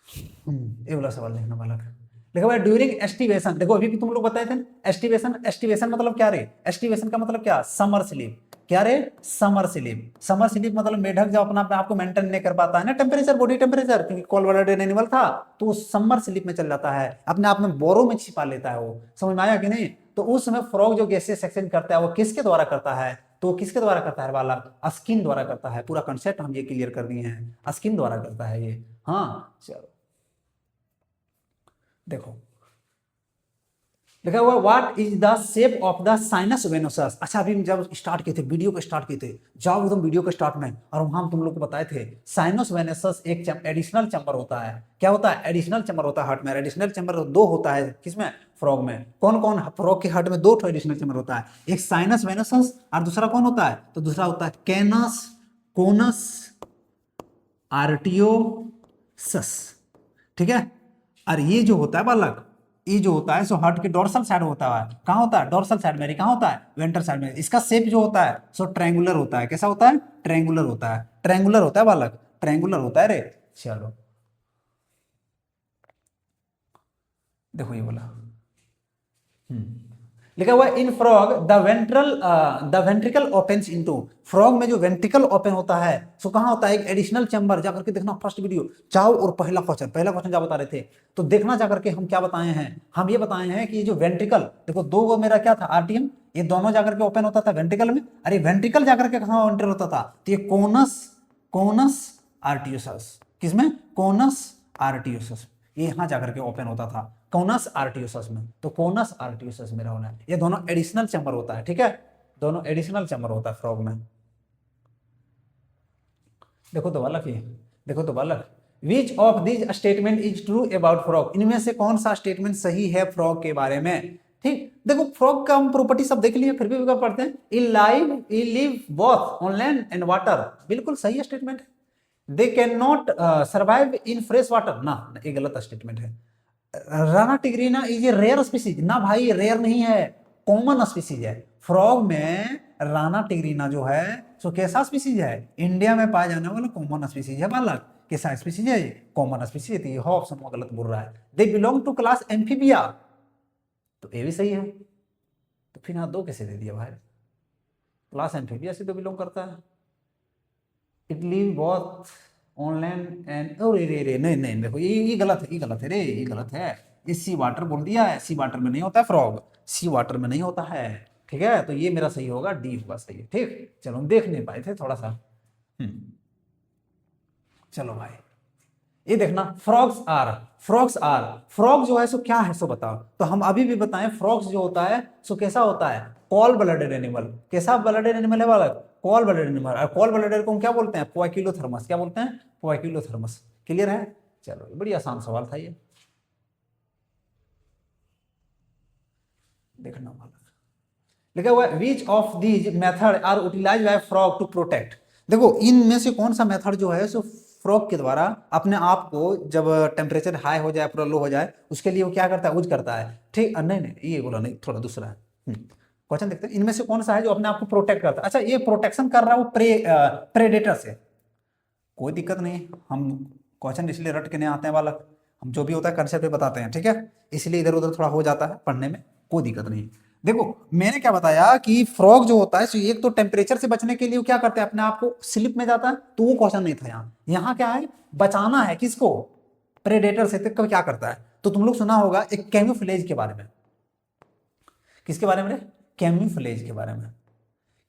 ये वाला सवाल देखना बालक। देखो भाई ड्यूरिंग एस्टिवेशन, देखो अभी भी तुम लोग बताए थे एस्टिवेशन, एस्टिवेशन मतलब क्या रे? एस्टिवेशन का मतलब क्या? Summer sleep. क्या रे? Summer sleep. समर स्लीप मतलब मेढक जब अपना आप को मेंटेन नहीं कर पाता है ना टेम्परेचर, बॉडी टेम्परेचर, क्योंकि कोल्ड ब्लडेड एनिमल था, तो वो समर स्लीप में चल जाता है, अपने आप में बोरों में छिपा लेता है वो। समझ में आया कि नहीं? तो उस समय फ्रॉग जो गैसेस एक्सचेंज करता है वो किसके द्वारा करता है? तो किसके द्वारा करता है बालक? स्किन द्वारा करता है। पूरा कंसेप्ट हम ये क्लियर कर दिए हैं, स्किन द्वारा करता है ये। हाँ चलो देखो लिखा हुआ what is the shape of the sinus venosus. अच्छा अभी जब स्टार्ट किए थे वीडियो को स्टार्ट किए थे, जाओ एकदम वीडियो के स्टार्ट में, और वहां हम तुम लोग को बताए थे साइनस वेनोसस एक एडिशनल चैम्बर होता है। क्या होता है? एडिशनल चैम्बर होता है हार्ट में। एडिशनल चैम्बर दो होता है किसमें? फ्रॉग में। कौन कौन? फ्रॉग के हार्ट में दो एडिशनल चैम्बर होता है, एक साइनस वेनोसस और दूसरा कौन होता है? तो दूसरा होता है कैनस कोनस आर्टियोसस। ठीक है। और ये जो होता है बालक, ये जो होता है सो हार्ट के डोर्सल साइड होता है। कहाँ होता है? डोर्सल साइड में। कहाँ होता है? वेंट्रल साइड में। इसका शेप जो होता है सो ट्रायंगुलर होता है। कैसा होता है? ट्रायंगुलर होता है। ट्रायंगुलर होता है बालक, ट्रायंगुलर होता है रे। चलो देखो ये बोला लिखा हुआ इन frog the ventricle opens into. Frog में जो वेंट्रिकल ओपन होता है सो कहाँ होता है? एक एडिशनल चैम्बर। जाकर के देखना फर्स्ट वीडियो चाओ और पहला क्वेश्चन क्या बता रहे थे, तो देखना जाकर के हम क्या बताए हैं। हम ये बताए हैं कि जो वेंट्रिकल, देखो दो मेरा क्या था? आरटीएम, ये दोनों जाकर के ओपन होता था वेंट्रिकल में। अरे वेंट्रिकल जाकर के कहाँ एंटर होता था? तो ये कोनस, कोनस आर्टियोसस। किसमें? Conus arteriosus. ये यहाँ जाकर के ओपन होता था कोनस आर्टियोसस में। तो कोनस आर्टियोसस मेरा होना है। ये दोनों एडिशनल चैम्बर होता है। ठीक है, दोनों एडिशनल चैम्बर होता है फ्रॉग में। देखो तो बालक, ये देखो तो बालक, विच of this statement is true about frog. इनमें से कौन सा स्टेटमेंट सही है फ्रॉग के बारे में? ठीक, देखो फ्रॉग का हम प्रॉपर्टी सब देख लिए, फिर भी पढ़ते हैं। ई live both on land and water. बिल्कुल सही स्टेटमेंट है। They can not survive in fresh water ना, ये गलत स्टेटमेंट है। Rana tigrina is a rare species ना भाई, रेयर नहीं है, कॉमन स्पीसीज है। फ्रॉग में राना टिग्रीना जो है सो कैसा स्पीसीज है? इंडिया में पाया जाने वाला कॉमन स्पीसीज है बालक। कैसा स्पीसीज है? कॉमन स्पीसीज है। हो ऑप्शन में गलत बोल रहा है। They belong to class Amphibia, तो ये भी सही है। तो फिर यहाँ दो कैसे दे दिया भाई? क्लास एम्फीबिया से तो बिलोंग करता है। It live both on land and, अरे रे रे नहीं नहीं, देखो ये गलत है, ये गलत है रे, ये गलत है। ये सी वाटर बोल दिया है, सी वाटर में नहीं होता है फ्रॉग, सी वाटर में नहीं होता है। ठीक है, तो ये मेरा सही होगा, डी होगा सही है। ठीक, चलो हम देख नहीं पाए थे थोड़ा सा। चलो भाई ये देखना, frogs are, frogs are, frog जो है सो क्या है सो बताओ। तो हम अभी भी बताएं फ्रॉग्स जो होता है सो कैसा होता है? Call blooded animal. कैसा ब्लडेड एनिमल है बालक? Call blooded animal. और कॉल ब्लडेड को हम क्या बोलते हैं? पोइकिलोथर्मस। क्या बोलते हैं? पोइकिलोथर्मस। क्लियर है? चलो बड़ी आसान सवाल था ये, देखना बालक। लिखा हुआ है which of these method are utilized by frog to protect. देखो इनमें से कौन सा मेथड जो है सो फ्रॉग के द्वारा अपने आप को, जब टेम्परेचर हाई हो जाए पूरा लो हो जाए, उसके लिए वो क्या करता है? यूज करता है। ठीक, नहीं नहीं ये बोला नहीं, थोड़ा दूसरा है। क्वेश्चन देखते हैं, इनमें से कौन सा है जो अपने आप को प्रोटेक्ट करता है? अच्छा ये प्रोटेक्शन कर रहा है वो प्रेडेटर से, कोई दिक्कत नहीं। हम क्वेश्चन इसलिए रट के नहीं आते हैं बालक, हम जो भी होता है कंसेप्ट बताते हैं। ठीक है, इसलिए इधर उधर थोड़ा हो जाता है पढ़ने में, कोई दिक्कत नहीं। देखो मैंने क्या बताया कि फ्रॉग जो होता है सो एक तो टेम्परेचर से बचने के लिए क्या करते हैं? अपने आप को स्लिप में जाता है, तो वो क्वेश्चन नहीं था यहाँ। यहाँ क्या है? बचाना है किसको? प्रेडेटर से। तो क्या करता है? तो तुम लोग सुना होगा एक कैम्यूफ्लेज के बारे में। किसके बारे में? कैम्यूफ्लेज के बारे में।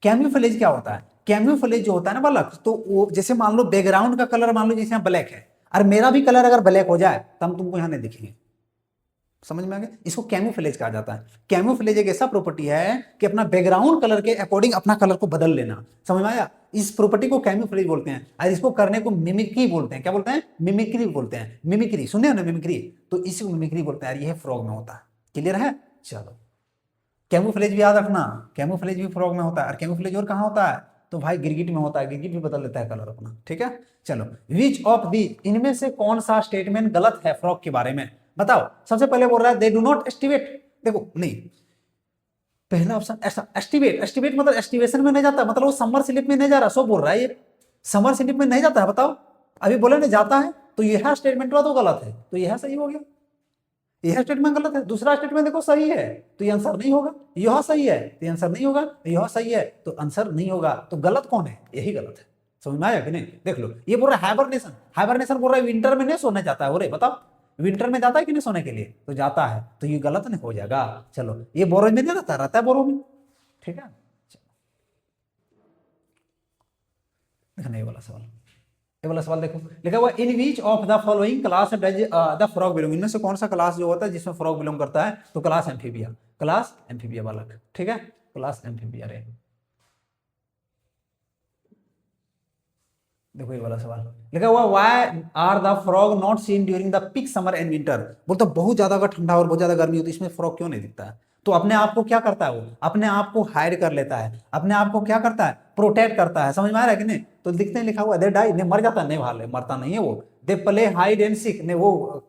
कैम्यूफ्लेज क्या होता है? कैम्यूफ्लेज जो होता है ना बालक, तो वो जैसे मान लो बैकग्राउंड का कलर मान लो जैसे यहाँ ब्लैक है, और मेरा भी कलर अगर ब्लैक हो जाए तो हम तुमको यहाँ नहीं दिखेंगे। समझ में आ गया? इसको कैमोफ्लेज कहा जाता है। कैमोफ्लेज एक ऐसा प्रॉपर्टी है कि अपना बैकग्राउंड कलर के अकॉर्डिंग अपना कलर को बदल लेना। समझ में आया? इस प्रॉपर्टी को कैमोफ्लेज बोलते हैं और इसको करने को मिमिक्री बोलते हैं। क्या बोलते हैं? मिमिक्री बोलते हैं। मिमिक्री सुने हो ना, मिमिक्री, तो इसी को मिमिक्री बोलते हैं। ये फ्रॉग में होता है। क्लियर है? चलो, कैमोफ्लेज भी याद रखना, कैमोफ्लेज भी फ्रॉग में होता है। और कैमोफ्लेज और कहाँ होता है? तो भाई गिरगिट में होता है। गिरगिट भी बदल लेता है कलर अपना। ठीक है, चलो, विच ऑफ दी, इनमें से कौन सा स्टेटमेंट गलत है फ्रॉग के बारे में? बताओ। सबसे पहले बोल रहा है दे डू नॉट एस्टिवेट। देखो, नहीं, पहला ऑप्शन ऐसा, एस्टिवेट, एस्टिवेट मतलब एस्टिवेशन में नहीं जाता, मतलब वो समर स्लिप में नहीं जा रहा। सो बोल रहा है ये समर स्लिप में नहीं जाता है। बताओ, अभी बोले ना जाता है, तो यह स्टेटमेंट तो गलत है, तो यह सही हो गया। यह स्टेटमेंट गलत है। दूसरा स्टेटमेंट देखो सही है, तो ये आंसर नहीं होगा। यह सही है तो ये आंसर नहीं होगा। यह सही है तो आंसर नहीं होगा। तो गलत कौन है? यही गलत है। समझ में आया कि नहीं? देख लो, ये बोल रहा है हाइबरनेशन। हाइबरनेशन बोल रहा है विंटर में नहीं सोने जाता है। बोले बताओ, विंटर में जाता है कि नहीं सोने के लिए? तो जाता है, तो ये गलत नहीं हो जाएगा। चलो, ये बोरो में नहीं रहता है बोरो में। ठीक है, देखना ये वाला सवाल, ये वाला सवाल देखो, लिखा हुआ in which of the following class does the frog belong. इनमें से कौन सा क्लास जो होता है जिसमें फ्रॉग बिलोंग करता है? तो क्लास एम्फीबिया, क्लास एम्फीबिया बालक। ठीक है, क्लास एम्फीबिया रे। देखो ये वाला सवाल, लिखा हुआ why are the frog not seen during the peak summer and winter. बोलता बहुत ज्यादा अगर ठंडा और बहुत ज्यादा गर्मी होती है, इसमें फ्रॉग क्यों नहीं दिखता है? तो अपने आप को क्या करता है? वो अपने आप को हाइड कर लेता है, अपने आप को क्या करता है? प्रोटेक्ट करता है। समझ में आ रहा है कि नहीं? तो लिखते हैं, लिखा हुआ दे डाई, नहीं मर जाता है, नहीं भाले मरता नहीं है वो। They play hide and seek, नहीं वो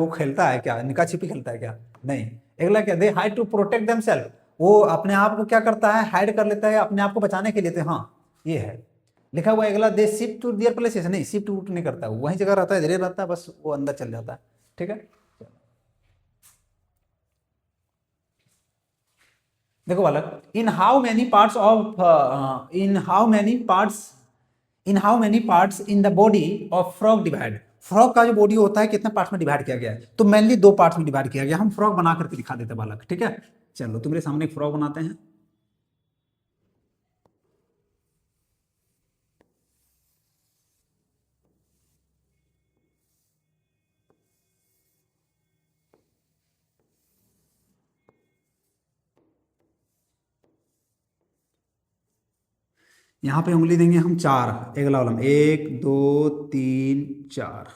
खेलता है क्या? निका छिपी खेलता है क्या? नहीं। अगला क्या? दे हाइड टू प्रोटेक्ट देमसेल्फ, वो अपने आप को क्या करता है? हाइड कर लेता है अपने आप को बचाने के लिए। तो हाँ, ये है लिखा हुआ। अगला they shift to their places, नहीं शिफ्ट टू नहीं करता, वही जगह रहता है, धीरे रहता है, बस वो अंदर चल जाता है। ठीक है, देखो बालक, in how many parts of in how many parts in the body of frog divide. Frog का जो बॉडी होता है कितने पार्ट्स में डिवाइड किया गया है? तो मेनली दो पार्ट्स में डिवाइड किया गया। हम फ्रॉग बना करके दिखा देते बालक। ठीक है, चलो तुम्हारे सामने एक फ्रॉग बनाते हैं। यहाँ पे उंगली देंगे हम 4, अगला वाला 1 2 3 4।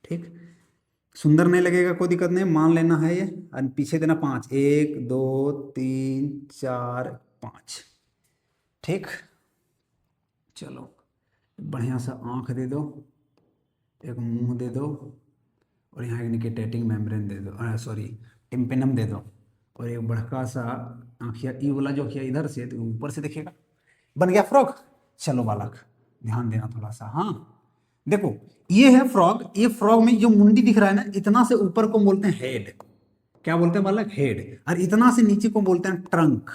ठीक, सुंदर नहीं लगेगा, कोई दिक्कत नहीं, मान लेना है ये। और पीछे देना 5, 1 2 3 4 5। ठीक, चलो, बढ़िया सा आँख दे दो, एक मुंह दे दो, और यहाँ एक निकेटेटिंग मेम्ब्रेन दे दो, सॉरी टिम्पेनम दे दो, और एक बड़का सा आँखिया, ई वाला जो आँखिया इधर से तो ऊपर से देखिएगा। बन गया फ्रॉग। चलो बालक, ध्यान देना थोड़ा सा। हाँ, देखो ये है फ्रॉग। ये फ्रॉग में जो मुंडी दिख रहा है ना, इतना से ऊपर को बोलते हैं हेड। क्या बोलते हैं बालक? हेड। और इतना से नीचे को बोलते हैं ट्रंक।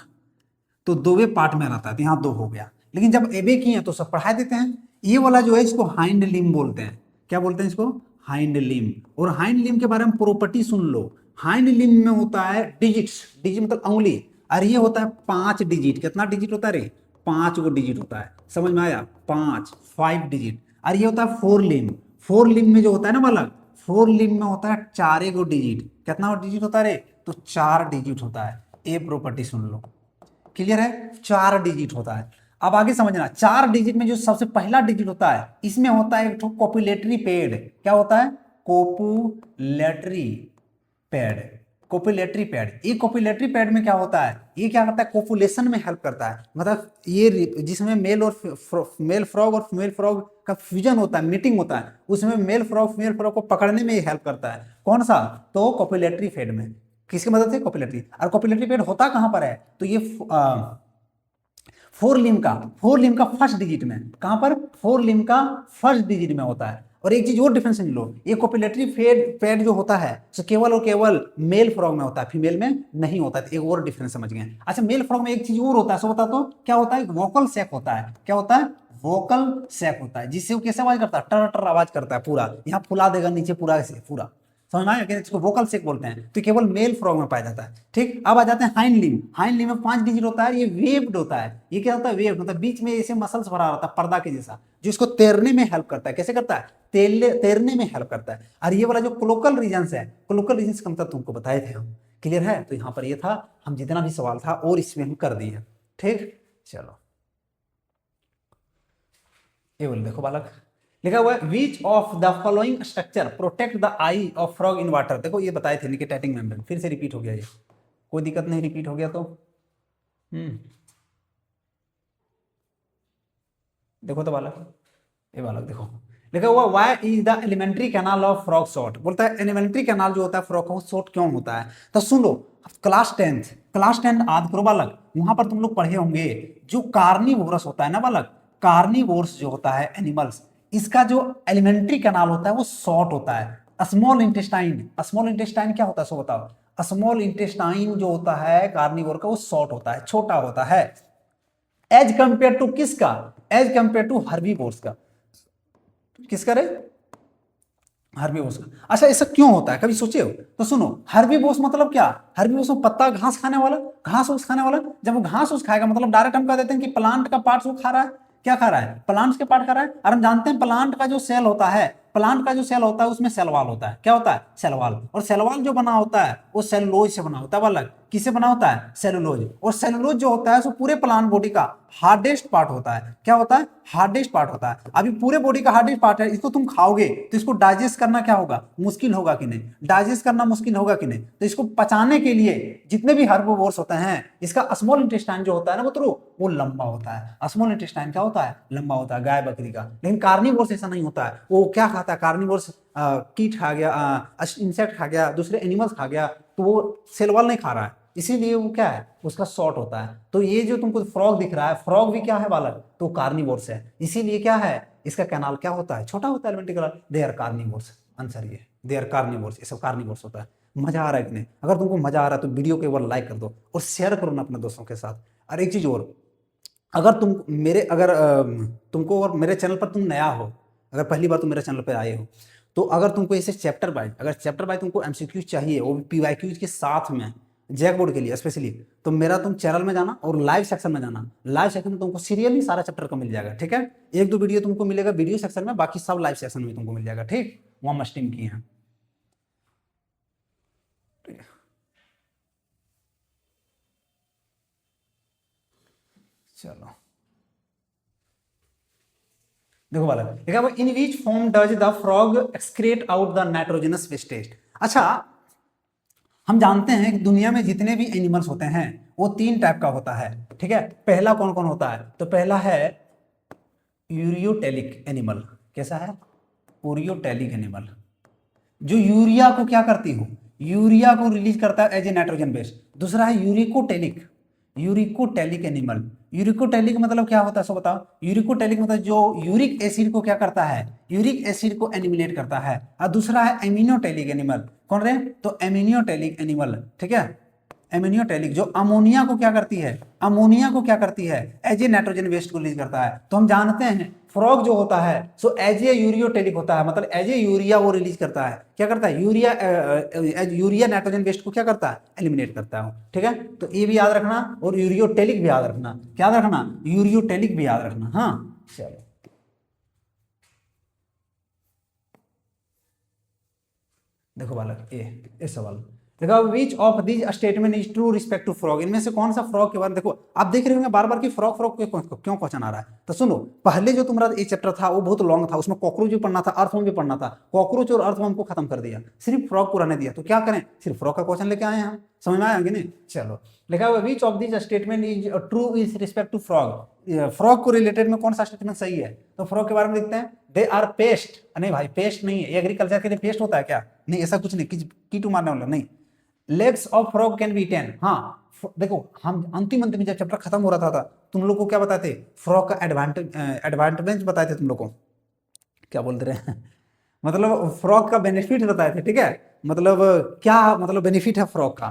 तो दो वे पार्ट में रहता है, तो यहाँ दो हो गया। लेकिन जब एबे की है तो सब पढ़ा देते हैं। ये वाला जो है इसको हाइंड लिम बोलते हैं। क्या बोलते हैं इसको? हाइंड लिम। और हाइंड लिम के बारे में प्रॉपर्टी सुन लो। हाइंड लिम में होता है डिजिट्स, डिजिट मतलब उंगली, और ये होता है 5 डिजिट। कितना डिजिट होता है रे? 5 गो डिजिट होता है। समझ में आया? 5 डिजिट। और ये होता है 4 लिम। 4 लिम में जो होता है ना बालक, 4 लिम में होता है 4 गो डिजिट। कितना डिजिट होता है रे? तो 4 डिजिट होता है। ये प्रॉपर्टी सुन लो। क्लियर है? 4 डिजिट होता है। अब आगे समझना, 4 डिजिट में जो सबसे पहला डिजिट होता है, इसमें होता है एक तो कोपुलेटरी पैड। क्या होता है? Copulatory pad. कोपुलेटरी पैड, ये कोपुलेटरी पैड में क्या होता है? ये क्या करता है? कोपुलेशन में हेल्प करता है। मतलब ये जिसमें मेल फ्रॉग और फीमेल फ्रॉग का फ्यूजन होता है, मीटिंग होता है, उसमें मेल फ्रॉग फीमेल फ्रॉग को पकड़ने में हेल्प करता है। कौन सा? तो कोपुलेटरी पैड में। किसकी मदद से? कोपुलेटरी। और कोपुलेटरी पैड होता कहां पर है? तो ये 4 लिम का फर्स्ट डिजिट में। कहां पर? 4 लिम का फर्स्ट डिजिट में होता है। और एक चीज और डिफरेंस समझ लो, ये कोपुलेटरी पैड जो होता है तो केवल और केवल मेल फ्रॉग में होता है, फीमेल में नहीं होता है। एक और डिफरेंस समझ गए? अच्छा, मेल फ्रॉग में एक चीज और होता है, सो बता तो क्या होता है? वोकल सैक होता है। क्या होता है? वोकल सैक होता है, जिससे वो कैसे आवाज करता है? टर टर आवाज करता है पूरा। यहाँ फुला देगा नीचे पूरा, ऐसे पूरा। समझ में आया? इसको वोकल सेक बोलते हैं। तो केवल मेल फ्रॉग में पाया जाता है। ठीक, अब आ जाते हैं हाइंड लिम। हाइंड लिम में 5 डिजिट होता है। ये वेव्ड होता है। ये क्या होता है? वेव्ड मतलब बीच में ऐसे मसल्स भरा रहता है पर्दा के जैसा, जो इसको तैरने में हेल्प करता है। कैसे करता है? तैरने में हेल्प करता है। और ये वाला जो कोलोकल रीजन्स है, कोलोकल रीजन्स का मतलब तुमको बताए थे हम, क्लियर है। तो यहाँ पर ये था, हम जितना भी सवाल था और इसमें हम कर दिए, ठीक। चलो ये बोल देखो बालक, लिखा हुआ है which of the following structure protect the I of frog in water. देखो ये बताए थे निकोटाइटिक मेम्ब्रेन, फिर से रिपीट हो गया, ये कोई दिक्कत नहीं, रिपीट हो गया तो देखो तो बालक, ये बालक देखो, लिखा हुआ why is the alimentary canal of frog short. बोलता है एलिमेंट्री कैनाल जो होता है फ्रॉग का वो शॉर्ट क्यों होता है। तो सुन लो, क्लास टेंथ याद करो बालक, वहां पर तुम लोग पढ़े होंगे जो कार्निवोरस होता है ना बालक, कार्निवोरस जो होता है एनिमल्स, इसका जो एलिमेंट्री कैनाल होता है वो शॉर्ट होता है। स्मॉल इंटेस्टाइन क्या होता है सो बताओ। स्मॉल इंटेस्टाइन जो होता है कार्निवोर का वो शॉर्ट होता है, छोटा होता है, एज कंपेयर टू किसका, एज कंपेयर टू हर्बीवोर्स का। किसका रे, हर्बीवोर्स का। अच्छा ऐसा क्यों होता है कभी सोचे हो। तो सुनो, हर्बीवोर्स मतलब क्या, हर्बीवोर्स में पत्ता घास खाने वाला, घास उस खाने वाला। जब वो घास उस खाएगा मतलब डायरेक्ट हम कह देते हैं कि प्लांट का पार्ट वो खा रहा है, क्या खा रहा है, प्लांट्स के पार्ट खा रहा है। और हम जानते हैं प्लांट का जो सेल होता है, प्लांट का जो सेल होता है उसमें सेल वॉल होता है, क्या होता है, सेल वॉल। और सेल वॉल जो बना होता है वो सेलुलोज से बना होता है बालक, किससे बना होता है, सेलुलोज। और सेलुलोज जो होता है वो पूरे प्लांट बॉडी का हार्डेस्ट पार्ट होता है, क्या होता है, हार्डेस्ट पार्ट होता है। अभी पूरे बॉडी का हार्डेस्ट पार्ट है, इसको तुम खाओगे तो इसको डाइजेस्ट करना क्या होगा, मुश्किल होगा कि नहीं, डाइजेस्ट करना मुश्किल होगा कि नहीं। तो इसको पचाने के लिए जितने भी हर्बीवोर्स होते हैं, इसका स्मॉल इंटेस्टाइन जो होता है ना वो लंबा होता है। स्मॉल इंटेस्टाइन क्या होता है, लंबा होता है, गाय बकरी का। लेकिन कार्निवोर्स ऐसा नहीं होता है, वो क्या खाता है, कार्निवोर्स कीट खा गया, इंसेक्ट खा गया, दूसरे एनिमल्स खा गया, तो वो सेल वॉल नहीं खा रहा है, इसीलिए वो क्या है, उसका शॉर्ट होता है। तो ये जो तुमको फ्रॉग दिख रहा है, फ्रॉग भी क्या है बालक, तो कार्निवोर्स है, इसीलिए क्या है, इसका कैनाल क्या होता है, छोटा होता है, alimentary canal. They are carnivores, answer ये, दे आर कार्निवोर्स, ये सब कार्निवोर्स होता है। मजा आ रहा है कि नहीं, अगर तुमको मजा आ रहा है तो वीडियो को एक बार लाइक कर दो और शेयर करो ना अपने दोस्तों के साथ। और एक चीज और, अगर तुमको अगर मेरे चैनल पर तुम नया हो, अगर पहली बार तुम मेरे चैनल पर आए हो, तो अगर तुमको ऐसे चैप्टर बाय तुमको एमसीक्यूज चाहिए, वो भी पीवाईक्यूज के साथ में, जैक बोर्ड के लिए स्पेशली, तो मेरा तुम चैनल में जाना और लाइव सेक्शन में जाना। लाइव सेक्शन में तुमको सीरियली सारा चैप्टर का मिल जाएगा, ठीक है। एक दो वीडियो तुमको मिलेगा वीडियो सेक्शन में, बाकी सब लाइव सेक्शन में तुमको मिल जाएगा, ठीक। वहां मस्टिंग की है। चलो देखो बालक, देखा in which form does the frog excrete out the nitrogenous wastage. अच्छा हम जानते हैं कि दुनिया में जितने भी एनिमल्स होते हैं वो तीन टाइप का होता है, ठीक है। पहला कौन कौन होता है, तो पहला है यूरियोटेलिक एनिमल। कैसा है, यूरियोटेलिक एनिमल, जो यूरिया को क्या करती हो, यूरिया को रिलीज करता है एज ए नाइट्रोजन बेस। दूसरा है यूरिकोटेलिक एनिमल। यूरिकोटेलिक मतलब क्या होता है सो बताओ। यूरिकोटेलिक मतलब जो यूरिक एसिड को क्या करता है, यूरिक एसिड को एनिमिलेट करता है। और दूसरा है एमिनोटेलिक एनिमल। कौन रहे, तो एमिनोटेलिक एनिमल, ठीक है। एमिनियोटेलिक जो अमोनिया को क्या करती है, अमोनिया को क्या करती है, एज ए नाइट्रोजन वेस्ट को रिलीज करता है। तो हम जानते हैं फ्रॉग जो होता है सो एज ए यूरियोटेलिक होता है, मतलब एज ए यूरिया वो रिलीज करता है, क्या करता है, यूरिया नाइट्रोजन वेस्ट को क्या करता है, एलिमिनेट करता है, ठीक है। तो ये भी याद रखना और यूरियोटेलिक भी याद रखना, क्या याद रखना, यूरियोटेलिक भी याद रखना। हाँ चलो देखो बालक, ये सवाल देखो, which of this statement is true respect to frog. इनमें से कौन सा फ्रॉग के बारे में, देखो आप देख रहे होंगे बार बार कि फ्रॉग फ्रॉग क्यों क्वेश्चन आ रहा है। तो सुनो, पहले जो तुम्हारा ये चैप्टर था वो बहुत लॉन्ग था, उसमें कॉकरोच भी पढ़ना था, अर्थवर्म भी पढ़ना था। कॉकरोच और अर्थवर्म को खत्म कर दिया, सिर्फ फ्रॉग को रहने दिया। तो क्या करें, सिर्फ फ्रॉग का क्वेश्चन लेके आए हैं हम, समझ में आएंगे नहीं। चलो लिखा हुआ which of this statement is true is respect to frog. Frog को रिलेटेड में कौन सा स्टेटमेंट सही है, तो फ्रॉग के बारे में लिखते हैं दे आर पेस्ट। नहीं भाई पेस्ट नहीं है, एग्रीकल्चर के लिए पेस्ट होता है क्या, नहीं ऐसा कुछ नहीं, कीटू मारने वाला नहीं। Legs of frog can be eaten. हाँ देखो हम अंतिम जब चैप्टर खत्म हो रहा था तुम लोग को क्या बताते थे, फ्रॉग का एडवांटेज बताए थे तुम लोग को, क्या बोलते रहे मतलब फ्रॉग का बेनिफिट बताए थे, ठीक है। मतलब क्या मतलब बेनिफिट है फ्रॉग का,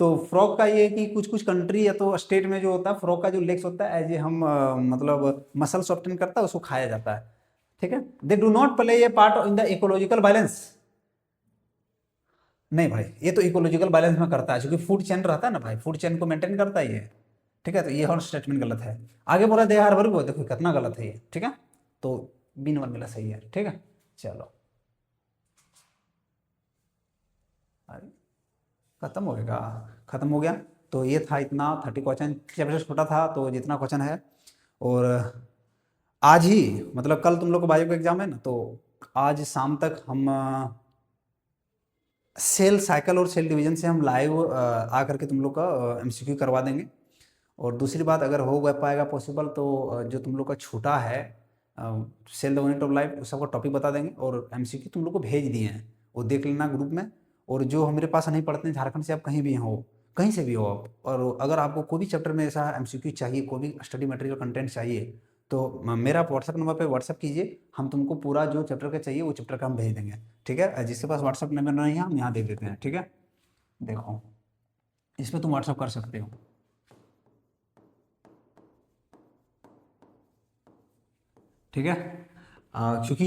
तो फ्रॉग का ये कि कुछ कुछ कंट्री या तो स्टेट में जो होता है फ्रॉग का जो लेग्स होता है एज ए हम मतलब मसल सॉफ्टन करता है उसको खाया जाता है, ठीक है। They do not play A part in the ecological balance. नहीं भाई ये तो इकोलॉजिकल बैलेंस में करता है, क्योंकि फूड चेन रहता है ना भाई, फूड चेन को मेंटेन करता है ये, ठीक है। तो ये और स्टेटमेंट गलत है। आगे बोला दे हर वर्ग, देखो कितना गलत है ये, ठीक है। तो बी नंबर मिला सही है, ठीक है। चलो, अरे खत्म हो गया, खत्म हो गया। तो ये था इतना 30 क्वेश्चन, चैप्टर छोटा था तो जितना क्वेश्चन है। और आज ही मतलब कल तुम लोग को बायो का एग्जाम है ना, तो आज शाम तक हम सेल साइकिल और सेल डिवीजन से हम लाइव आकर के तुम लोग का एमसीक्यू करवा देंगे। और दूसरी बात, अगर हो पाएगा पॉसिबल तो जो तुम लोग का छूटा है cell the unit of life, उस सबका टॉपिक बता देंगे। और एमसीक्यू तुम लोग को भेज दिए हैं, वो देख लेना ग्रुप में। और जो मेरे पास नहीं पढ़ते हैं झारखंड से, आप कहीं भी हो, कहीं से भी हो आप, और अगर आपको कोई भी चैप्टर में ऐसा एमसीक्यू चाहिए, कोई भी स्टडी मटेरियल कंटेंट चाहिए, तो मेरा व्हाट्सअप नंबर पे व्हाट्सअप कीजिए, हम तुमको पूरा जो चैप्टर का चाहिए वो चैप्टर का हम भेज देंगे। ठीक है, जिसके पास व्हाट्सअप नंबर नहीं है हम यहाँ दे देते हैं। ठीक है, देखो इसमें तुम व्हाट्सअप कर सकते हो। ठीक है, क्योंकि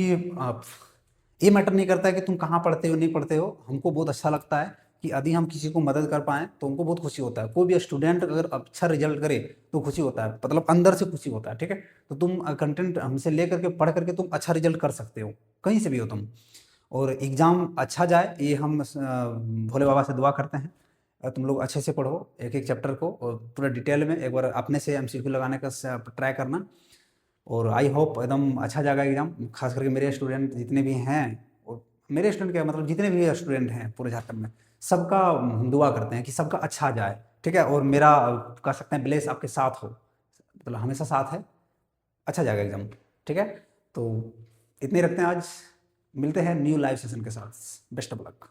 ये मैटर नहीं करता है कि तुम कहाँ पढ़ते हो नहीं पढ़ते हो, हमको बहुत अच्छा लगता है कि यदि हम किसी को मदद कर पाएँ तो हमको बहुत खुशी होता है। कोई भी स्टूडेंट अगर अच्छा रिजल्ट करे तो खुशी होता है, मतलब अंदर से खुशी होता है। ठीक है, तो तुम कंटेंट हमसे ले करके पढ़ करके तुम अच्छा रिजल्ट कर सकते हो, कहीं से भी हो तुम। और एग्ज़ाम अच्छा जाए ये हम भोले बाबा से दुआ करते हैं। तुम लोग अच्छे से पढ़ो एक एक चैप्टर को, और पूरा डिटेल में एक बार अपने से एमसीक्यू लगाने का ट्राई करना। और आई होप एकदम अच्छा जाएगा एग्ज़ाम, खास करके मेरे स्टूडेंट जितने भी हैं, और मेरे स्टूडेंट क्या मतलब जितने भी स्टूडेंट हैं पूरे झारखंड में, सबका दुआ करते हैं कि सबका अच्छा जाए। ठीक है, और मेरा कह सकते हैं ब्लेस आपके साथ हो, मतलब हमेशा साथ है, अच्छा जाएगा एग्ज़ाम। ठीक है, तो इतने रखते हैं आज, मिलते हैं न्यू लाइव सेशन के साथ। Best of luck.